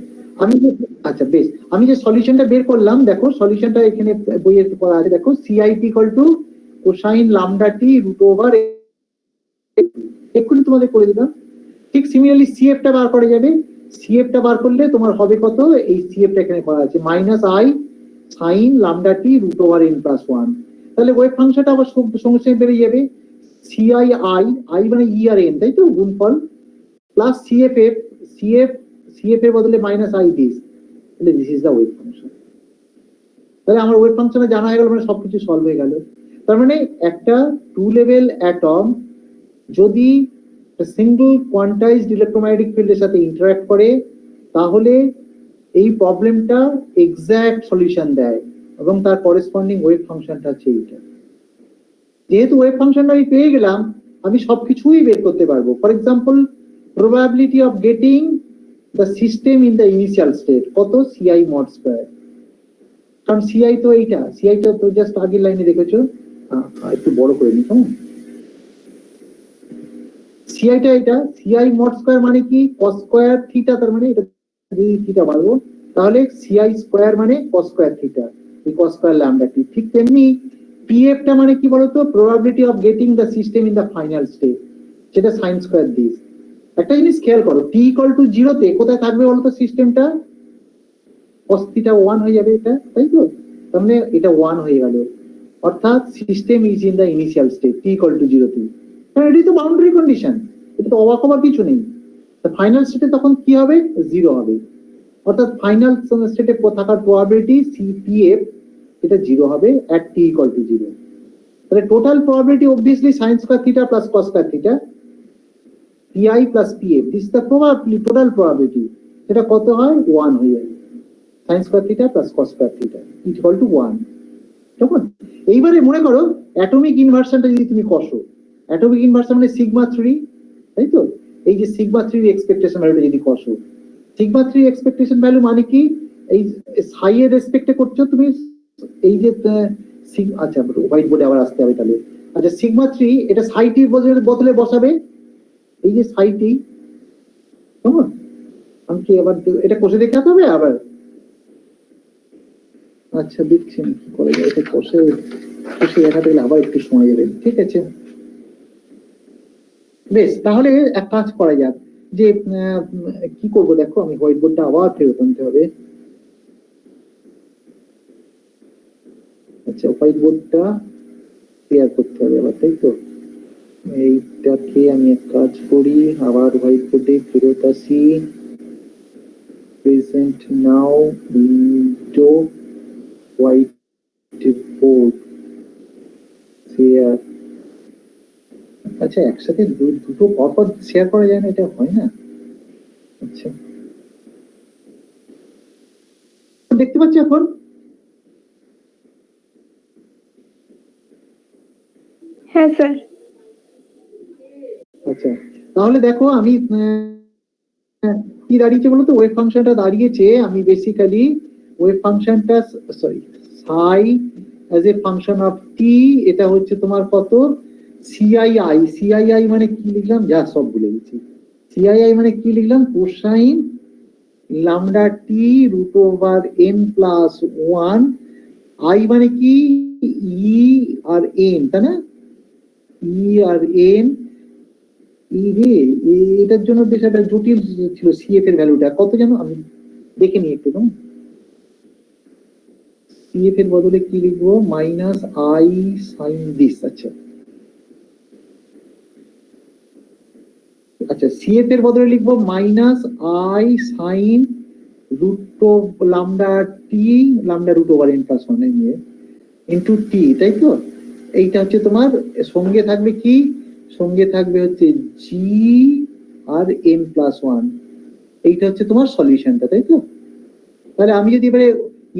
আচ্ছা বেশ আমি যে সলিউশনটা বের করলাম দেখো সলিউশনটা এখানে বইয়ে করা আছে দেখো CIT equal to cosine lambda t root over এক্ষুনি তোমাদের করে দিলাম ঠিক সিমিলারলি CF টা বার করে যাবে CF টা বার করলে তোমার হবে কত এই CF টা এখানে করা আছে minus i sine lambda t root over n plus 1 তাহলে ওয়েভ ফাংশনটা আবার সঙ্গে সঙ্গে বেরিয়ে যাবে CI i মানে e আর n তাই তো গুণফল প্লাস CF এর বদলে মাইনাস i দিস তাহলে this is the wave function তাহলে আমার ওয়েভ ফাংশনে জানা হয়ে গেল মানে সবকিছু সলভ হয়ে গেল তার মানে একটা টু লেভেল অ্যাটম যদি সিঙ্গল কোয়ান্টাইজড ইলেকট্রোম্যাগনেটিক ফিল্ডের সাথে ইন্টারঅ্যাক্ট করে তাহলে এই প্রবলেমটা এক্সাক্ট সলিউশন দেয় এবং তার করেসপন্ডিং ওয়েভ ফাংশনটা হচ্ছে এইটা যেহেতু ওয়েভ ফাংশনটা আমি পেয়ে গেলাম, আমি সবকিছুই বের করতে পারবো। For example, probability of getting the system in the initial state কত, সিআই মড স্কয়ার। কারণ সিআই তো এইটা, সিআইটা তো জাস্ট আগের লাইনে দেখেছো, একটু বড় করে নি। হ্যাঁ, সিআইটা এটা, সিআই মড স্কয়ার মানে কি, কস স্কয়ার থিটা, তার মানে এটা যদি থিটা বাড়বো তাহলে সিআই স্কয়ার মানে কস স্কয়ার থিটা, এই কস স্কয়ার ল্যামডা টি। ঠিক তেমনি পিএফ টা মানে কি বলতো, probability of getting the system in the final state, সেটা সাইন স্কয়ার দিস। একটা জিনিস খেয়াল করো, টি ইকুয়াল টু 0 তে কোথায় থাকবে বলতো সিস্টেমটা, কস থিটা 1 হয়ে যাবে এটা, তাই তো? তার মানে এটা 1 হয়ে গেল, অর্থাৎ system is in the initial state T equal to 0 তে। কারণ এটাই তো বাউন্ডারি কন্ডিশন, এটা তো অবাক হবার কিছু নেই। ফাইনাল স্টেটে তখন কি হবে, 0 হবে, অর্থাৎ ফাইনাল স্টেটে থাকার প্রবাবিলিটি সিপিএফ এটা 0 হবে এট টি ইকুয়াল টু 0। তাহলে total probability obviously sign square theta plus cos square theta, PI plus PF, this is the probability, total probability. এটা কত হয়, 1 হয়ে যাবে, sign square theta plus cos square theta equal to 1। তখন এইবারে মনে করো অ্যাটমিক ইনভার্সনটা যদি তুমি কষো, অ্যাটমিক ইনভার্সন মানে সিগমা 3, তাই তো? এই যে সিগমা 3 এক্সপেকটেশন ভ্যালুটা যদি কষো, সিগমা 3 এক্সপেকটেশন ভ্যালু মানে কি, এই সাই এর রেসপেক্টে করছো তুমি, এই যে আচ্ছা হোয়াইট বোর্ডে আবার আসতে হবে তাহলে। আচ্ছা সিগমা 3 এটা সাইটি বদলে বসাবে, এই যে সাইটি, কেমন? আমি কি আবার এটা কষে দেখাতে হবে আবার? আচ্ছা দেখছি কি করে এটা কষে দেখাতে গেলে আবার একটু সময় যাবে। ঠিক আছে, বেশ, তাহলে এক কাজ করা যাক, যে কি করব দেখো, আমি হোয়াইট বোর্ডটা আবার ফেরত আনতে হবে। আচ্ছা হোয়াইট বোর্ডটা ক্লিয়ার করতে হবে আবার, তাই তো? এইটাকে আমি এক কাজ করি, আবার হোয়াইট বোর্ডে ফেরত আসি, প্রেজেন্ট নাও উইন্ডো হোয়াইট বোর্ড শেয়ার। আচ্ছা একসাথে দুটো পরপর শেয়ার করা যায় না, এটা হয় না। আচ্ছা দেখতে পাচ্ছি এখন, হ্যাঁ স্যার। আচ্ছা তাহলে দেখো আমি কি দাঁড়িয়েছে বলতো, ওয়েভ ফাংশনটা দাঁড়িয়েছে, আমি বেসিক্যালি ওয়েভ ফাংশনটা, sorry, Sai as a function of টি, এটা হচ্ছে তোমার কত, সিআইআই। সিআইআই মানে কি লিখলাম, যা সব ভুলে গেছি। সিআইআই মানে কি লিখলাম, cosine lambda t root over n plus 1। I মানে কি, ই আর এন, তাই না? ই আর এন, এটার জন্য বেশ একটা জটিল ছিল সিএফ এর ভ্যালুটা কত জানো, আমি দেখে নিই একটু। সিএফ এর বদলে কি লিখবো, মাইনাস আই সাইন দিস। আচ্ছা আচ্ছা, সিএফ এর বদলে লিখবো minus i sine root lambda t, lambda root over n plus 1 নিয়ে ইন্টু টি, তাই তো? এইটা হচ্ছে তোমার সঙ্গে থাকবে কি, সঙ্গে থাকবে হচ্ছে জি আর এন প্লাস 1, এইটা হচ্ছে তোমার সলিউশনটা, তাই তো? তাহলে আমি যদি এবারে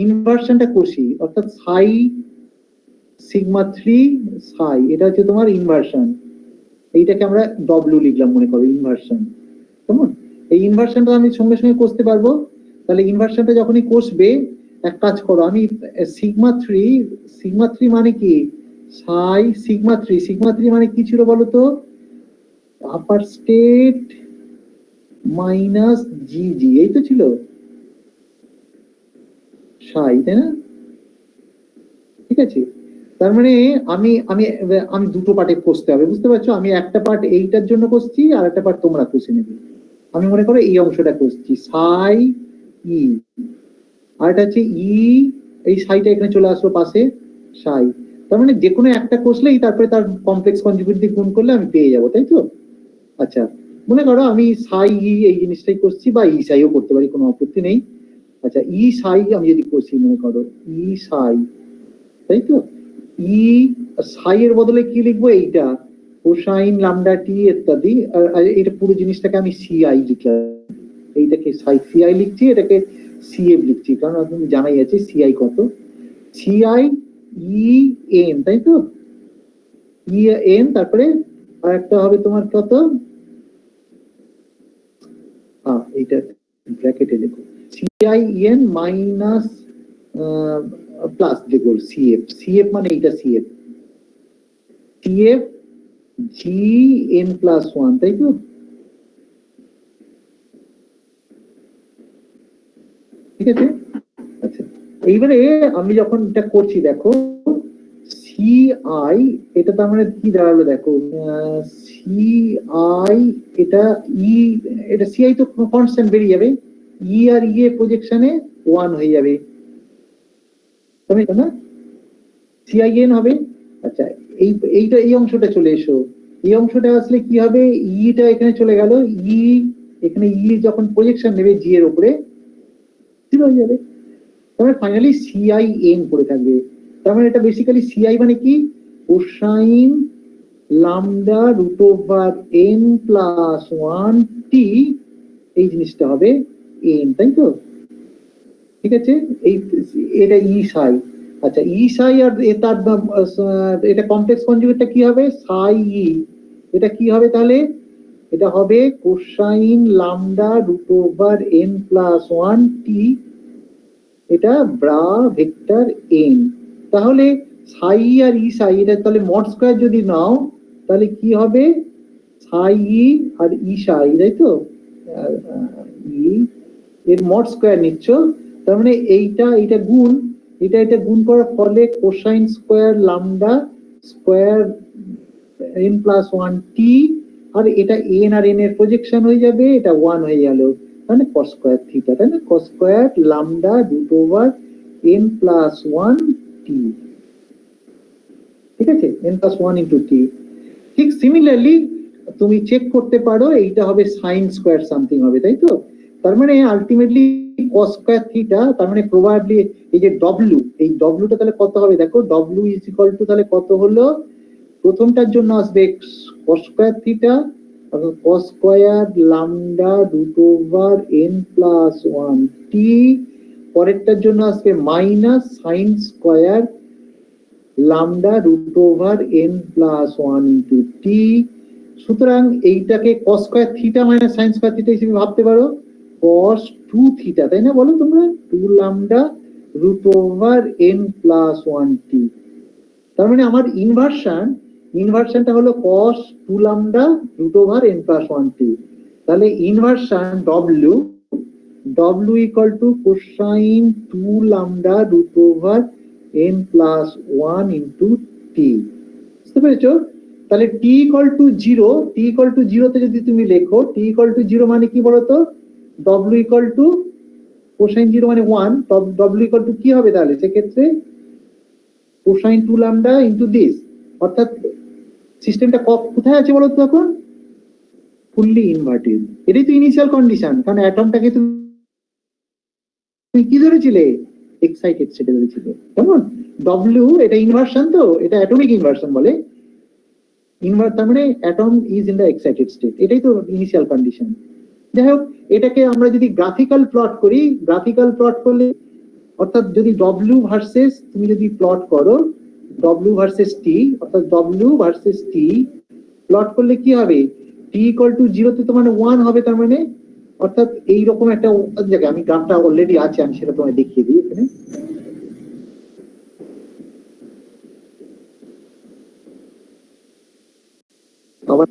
ইনভার্সনটা কষি, অর্থাৎ সাই সিগমা 3 সাই, এটা হচ্ছে তোমার ইনভার্সন, এইটাকে আমরা ডব্লিউ লিখলাম মনে করো, ইনভার্সন, কেমন? এই ইনভার্সনটা আমি সঙ্গে সঙ্গে কষতে পারবো। তাহলে ইনভার্সনটা যখনই কষবে, এক কাজ করো, আমি সিগমা 3 মানে কি, সাই সিগমা 3 মানে কি ছিল বলতো, আপার স্টেট মাইনাস জিজি, এই তো ছিল সাই, তাই না? ঠিক আছে, তার মানে আমি আমি আমি দুটো পার্টে কষতে হবে, বুঝতে পারছো? আমি একটা পার্ট এইটার জন্য কষছি, আর একটা পার্ট তোমরা কষে নেবে। আমি মনে করো এই অংশটা কষছি, সাই ই, আর এটা হচ্ছে ই, এই সাইটা এখানে চলে আসলো পাশে, সাই। তার মানে যে কোনো একটা কষলেই তারপরে তার কমপ্লেক্স কনজুগেট দিয়ে গুণ করলে আমি পেয়ে যাবো, তাই তো? আচ্ছা মনে করো আমি সাই ই এই জিনিসটাই করছি, বা ই সাইও করতে পারি, কোনো আপত্তি নেই। আচ্ছা ই সাই আমি যদি করছি, মনে করো ই সাই, তাই তো? ই সাই এর বদলে কি লিখবো, এইটা কোসাইন ল্যামডা টি ইত্যাদি, আর এটা পুরো জিনিসটাকে আমি সিআই লিখলাম, এইটাকে সাই সিআই লিখছি, এটাকে সিএফ লিখছি, কারণ আপনি জানাই আছে সিআই কত, সিআই ই এন, তাই তো? ই এন, তারপরে আর একটা হবে তোমার কত, এইটা ব্র্যাকেটে দেখো, সিআই এন মাইনাস প্লাস দেখো সিএফ, সিএফ মানে এইটা CF, CF G N plus one, তাই তো? ঠিক আছে, আচ্ছা এইবারে আমি যখন এটা করছি দেখো, সিআই এটা তার মানে কি দাঁড়ালো দেখো, সিআই এটা ই, এটা সিআই তো কনস্ট্যান্ট বেরিয়ে যাবে, ই আর ই এর প্রজেকশনে ওয়ান হয়ে যাবে, তাই না? সিআইএন হবে। আচ্ছা এইটা এই অংশটা চলে এসো, এই অংশটা আসলে কি হবে, ইটা এখানে চলে গেল, ই এখানে ই যখন প্রজেকশন নেবে জি এর উপরে জিরো হয়ে যাবে, তারপরে ফাইনালি সিআইএন পড়ে থাকবে। তার মানে এটা বেসিক্যালি সিআই মানে কি, cosine lambda root over n plus one t, এই জিনিসটা হবে এন, তাই তো? ঠিক আছে, এই এটা ই সাই। আচ্ছা ই সাই আর তার এটা কমপ্লেক্স কনজুগেটটা কি হবে, সাই ই, এটা কি হবে তাহলে, এটা হবে cosine lambda root over n plus one t, এটা ব্রা ভেক্টর এন। তাহলে সাই আর ই সাই এটা তাহলে মড স্কয়ার যদি নাও তাহলে কি হবে, সাই ই আর ই সাই, তাই তো? ই এর মড স্কয়ার নিচ্ছ, তার মানে এইটা গুণ, এটা গুণ করার ফলে cosine square lambda square n plus one t, আর এটা এন আর এন এর প্রজেকশন হয়ে যাবে, এটা ওয়ান হয়ে গেল, মানে কস স্কয়ার থিটা, তাই না? Cos square lambda root over n plus one t, ঠিক আছে, n plus one into t. ঠিক সিমিলারলি তুমি চেক করতে পারো, এইটা হবে সাইন স্কয়ার সামথিং হবে, তাই তো? তার মানে আলটিমেটলি কস স্কয়ার থিটা, তার মানে প্রবাবলি এই যে ডব্লিউ, এই ডব্লিউটা তাহলে কত হবে দেখো, ডব্লিউ ইজ ইকুয়াল টু তাহলে কত হলো, প্রথমটার জন্য আসবে cos square theta, cos square lambda root over n plus one t, পরেরটার জন্য আসবে minus sine square lambda root over n plus one into t. সুতরাং এইটাকে cos square theta minus sine square theta হিসেবে ভাবতে পারো, কস টু থিটা, তাই না? বলো তোমরা, two lambda root over n plus one t. তার মানে আমার ইনভার্সনটা হলো cos two lambda root over n plus one t. তাহলে ইনভার্সন ডব্লিউ equal to cosine two lambda root over n plus one into t, বুঝতে পেরেছো? তাহলে t equal to zero, t equal to জিরোতে যদি তুমি লেখো, টি ইকুয়াল টু জিরো মানে কি বলতো, ডব্লিউ ইকুয়াল টু কোসাইন জিরো মানে ওয়ান, ডব্লিউ ইকুয়াল টু কি হবে তাহলে সেক্ষেত্রে, cosine two lambda into this, অর্থাৎ সিস্টেমটা কোথায় আছে বলতো এখন, ফুললি ইনভার্টেড। এটাই তো ইনিশিয়াল কন্ডিশন, কারণ অ্যাটমটাকে তুমি কি ধরেছিলে, এক্সাইটেড স্টেটে ধরেছিলে, কেমন? ডব্লিউ এটা ইনভার্সন, তো এটা অ্যাটমিক ইনভার্সন বলে, তার মানে atom is in the excited state, এটাই তো ইনিশিয়াল কন্ডিশন। যাই হোক, এটাকে আমরা যদি গ্রাফিক্যাল প্লট করি, গ্রাফিক্যাল প্লট করলে অর্থাৎ যদি ডব্লিউ ভার্সেস তুমি যদি প্লট করো, ডব্লিউ ভার্সেস টি, অর্থাৎ ডব্লিউ ভার্সেস টি প্লট করলে কি হবে, টি ইকুয়াল টু জিরোতে তো মানে ওয়ান হবে, তার মানে অর্থাৎ এইরকম একটা জায়গায়, আমি গ্রাফটা অলরেডি আছে, আমি সেটা তোমায় দেখিয়ে দিই এখানে। আবার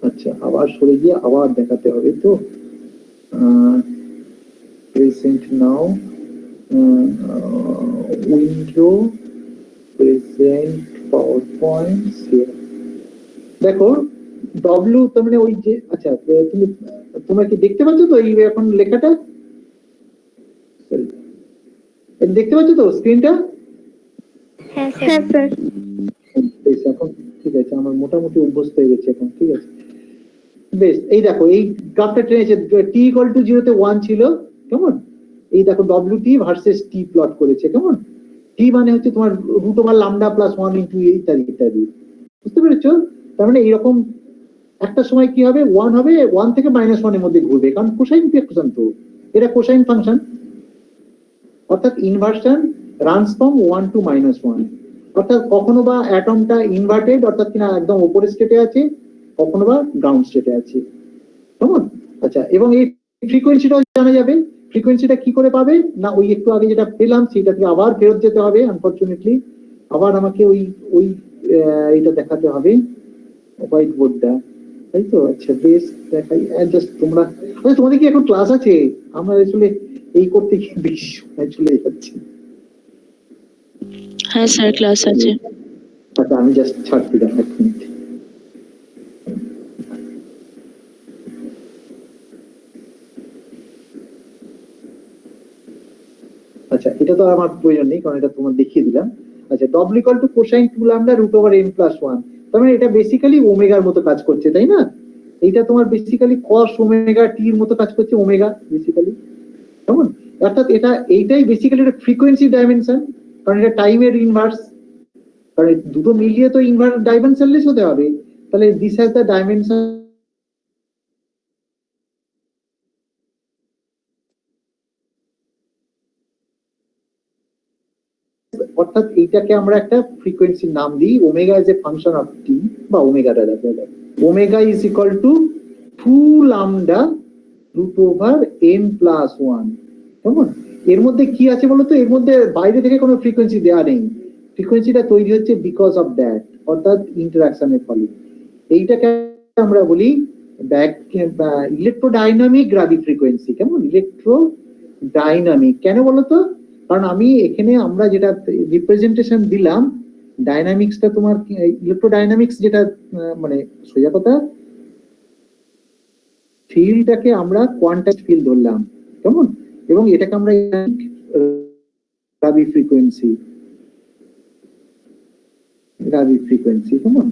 আচ্ছা, আবার সরে গিয়ে আবার দেখাতে হবে তো, প্রেজেন্ট নাও, window present power point share. দেখো ডব্লিউ তার মানে ওই যে, আচ্ছা তুমি তোমরা কি দেখতে পাচ্ছ তো এই এখন লেখাটা, দেখতে পাচ্ছ তো স্ক্রিনটা? হ্যাঁ স্যার। বেশ, এখন ঠিক আছে, আমার মোটামুটি অভ্যস্ত হয়ে গেছে এখন, ঠিক আছে বেশ। এই দেখো এই গ্রাফটা টেনেছে, টি ইকুয়াল টু জিরোতে ওয়ান ছিল, কেমন? এই দেখো ডব্লিউ টি ভার্সেস টি প্লট করেছে, কেমন? টি মানে হচ্ছে তোমার root over lambda plus one into ইত্যাদি ইত্যাদি, বুঝতে পেরেছো? তার মানে এইরকম একটা সময় কি হবে, ওয়ান হবে, ওয়ান থেকে মাইনাস ওয়ানের মধ্যে ঘুরবে, কারণ কোসাইন ফাংশন তো, এটা কোসাইন ফাংশন, অর্থাৎ ইনভার্সন রানস ফ্রম 1 to -1, অর্থাৎ কখনো বা অ্যাটমটা ইনভার্টেড অর্থাৎ কিনা একদম উপরে স্টেটে আছে, কখনো বা গ্রাউন্ড স্টেটে আছে, কেমন? আচ্ছা, এবং এই ফ্রিকোয়েন্সিটাও জানা যাবে। ফ্রিকোয়েন্সিটা কি করে পাবে না, ওই একটু আগে যেটা পেলাম সেটা থেকে আবার ফেরত যেতে হবে, আনফরচুনেটলি আবার আমাকে ওই ওই এটা দেখাতে হবে হোয়াইট বোর্ডটা, তাই তো? আচ্ছা বেশ, দেখাই জাস্ট তোমরা। আচ্ছা, তোমাদের কি এখন ক্লাস আছে? আমরা আসলে এই করতে গিয়ে বেশি সময় চলে যাচ্ছে। হ্যাঁ স্যার, ক্লাস আছে। আচ্ছা, আমি জাস্ট ছাড়তে দেখ এক মিনিট। আচ্ছা, এটা তো আমার প্রয়োজন নেই কারণ এটা তোমার দেখিয়ে দিলাম। আচ্ছা, ডব্লিউ equal to cosine 2 lambda root over n plus 1, তার মানে এটা বেসিক্যালি ওমেগার মতো কাজ করছে, তাই না? এইটা তোমার বেসিক্যালি cos ওমেগা t এর মতো কাজ করছে, ওমেগা বেসিক্যালি, কেমন? অর্থাৎ এইটাই বেসিক্যালি একটা ফ্রিকোয়েন্সি ডাইমেনশন, কারণ এটা টাইমের ইনভার্স, কারণ দুটো মিলিয়ে তো ইনভার্স ডাইমেনশনলেস হতে হবে, তাহলে দিস হ্যাজ দ্য ডাইমেনশন। অর্থাৎ এইটাকে আমরা একটা ফ্রিকোয়েন্সির নাম দিই omega as a function of t, বা ওমেগাটা দেখো, omega is equal to 2 lambda root over n plus 1, কেমন? এর মধ্যে কি আছে বলতো? এর মধ্যে বাইরে থেকে কোনো ফ্রিকোয়েন্সি দেওয়া নেই, ফ্রিকোয়েন্সিটা তৈরি হচ্ছে বিকজ অফ দ্যাট, অর্থাৎ ইন্টারাকশনের ফলে। এইটাকে আমরা বলি ব্যাক ইলেকট্রোডাইনামিক গ্রাভি ফ্রিকোয়েন্সি, কেমন? ইলেকট্রোডাইনামিক কেন বলতো? কারণ আমি এখানে আমরা যেটা রিপ্রেজেন্টেশন দিলাম ডাইনামিক্সটা, তোমার ইলেকট্রোডাইনামিক্স যেটা মানে সোজা কথা ফিল্ডটাকে আমরা কোয়ান্টাম ফিল্ড ধরলাম, কেমন? এবং এটাকে আমরা গ্রাভি ফ্রিকোয়েন্সি, কেমন?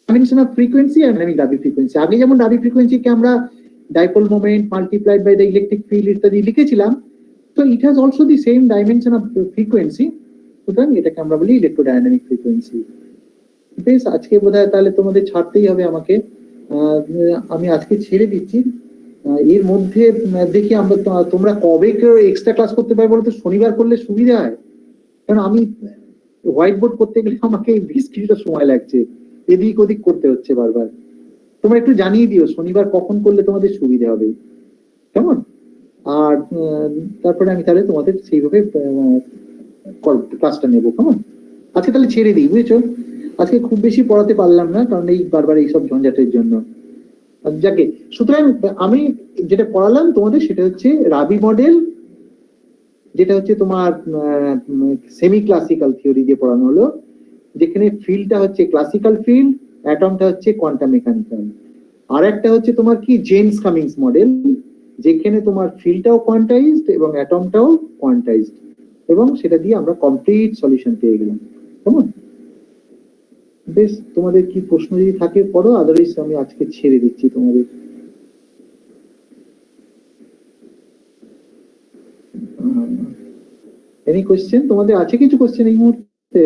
ডাইমেনশন অফ ফ্রিকোয়েন্সি এন্ড গ্রাভি ফ্রিকোয়েন্সি। আগে যেমন গ্রাভি ফ্রিকোয়েন্সিকে আমরা dipole moment multiplied by the electric field ইত্যাদি লিখেছিলাম, তো it has also the same dimension of frequency, সুতরাং এটাকে আমরা বলি ইলেকট্রোডাইনামিক ফ্রিকোয়েন্সি। বেশ, আজকে বোধহয় তাহলে তোমাদের ছাড়তেই হবে আমাকে, আমি আজকে ছেড়ে দিচ্ছি। এর মধ্যে দেখি আমরা তোমরা কবে কেউ এক্সট্রা ক্লাস করতে পারবে বলো তো? শনিবার করলে সুবিধা হয়, কারণ আমি হোয়াইট বোর্ড করতে গেলে আমাকে বেশ কিছুটা সময় লাগছে, এদিক ওদিক করতে হচ্ছে বারবার। তোমরা একটু জানিয়ে দিও শনিবার কখন করলে তোমাদের সুবিধা হবে, কেমন? আর তারপরে আমি তাহলে তোমাদের সেইভাবে ক্লাসটা নেবো, কেমন? আজকে তাহলে ছেড়ে দিই, বুঝেছো? আজকে খুব বেশি পড়াতে পারলাম না কারণ এই বারবার এইসব ঝঞ্ঝাটের জন্য। যাকে, সুতরাং আমি যেটা পড়ালাম তোমাদের সেটা হচ্ছে রাবি মডেল, যেটা হচ্ছে তোমার সেমি ক্লাসিক্যাল থিওরি দিয়ে পড়ানো হলো, যেখানে ফিল্ডটা হচ্ছে ক্লাসিক্যাল ফিল্ড, অ্যাটমটা হচ্ছে কোয়ান্টাম মেকানিক্যাল। আর একটা হচ্ছে তোমার কি জেমস কামিংস মডেল, যেখানে তোমার ফিল্ডটাও কোয়ান্টাইজড এবং অ্যাটমটাও কোয়ান্টাইজড, এবং সেটা দিয়ে আমরা কমপ্লিট সলিউশন পেয়ে গেলাম, কেমন? বেশ, তোমাদের কি প্রশ্ন যদি থাকে পড়ো, আদারওয়াইজ আমি আজকে ছেড়ে দিচ্ছি তোমাদের। এনি কোয়েশ্চেন তোমাদের আছে? কিছু কোয়েশ্চেন এই মুহূর্তে?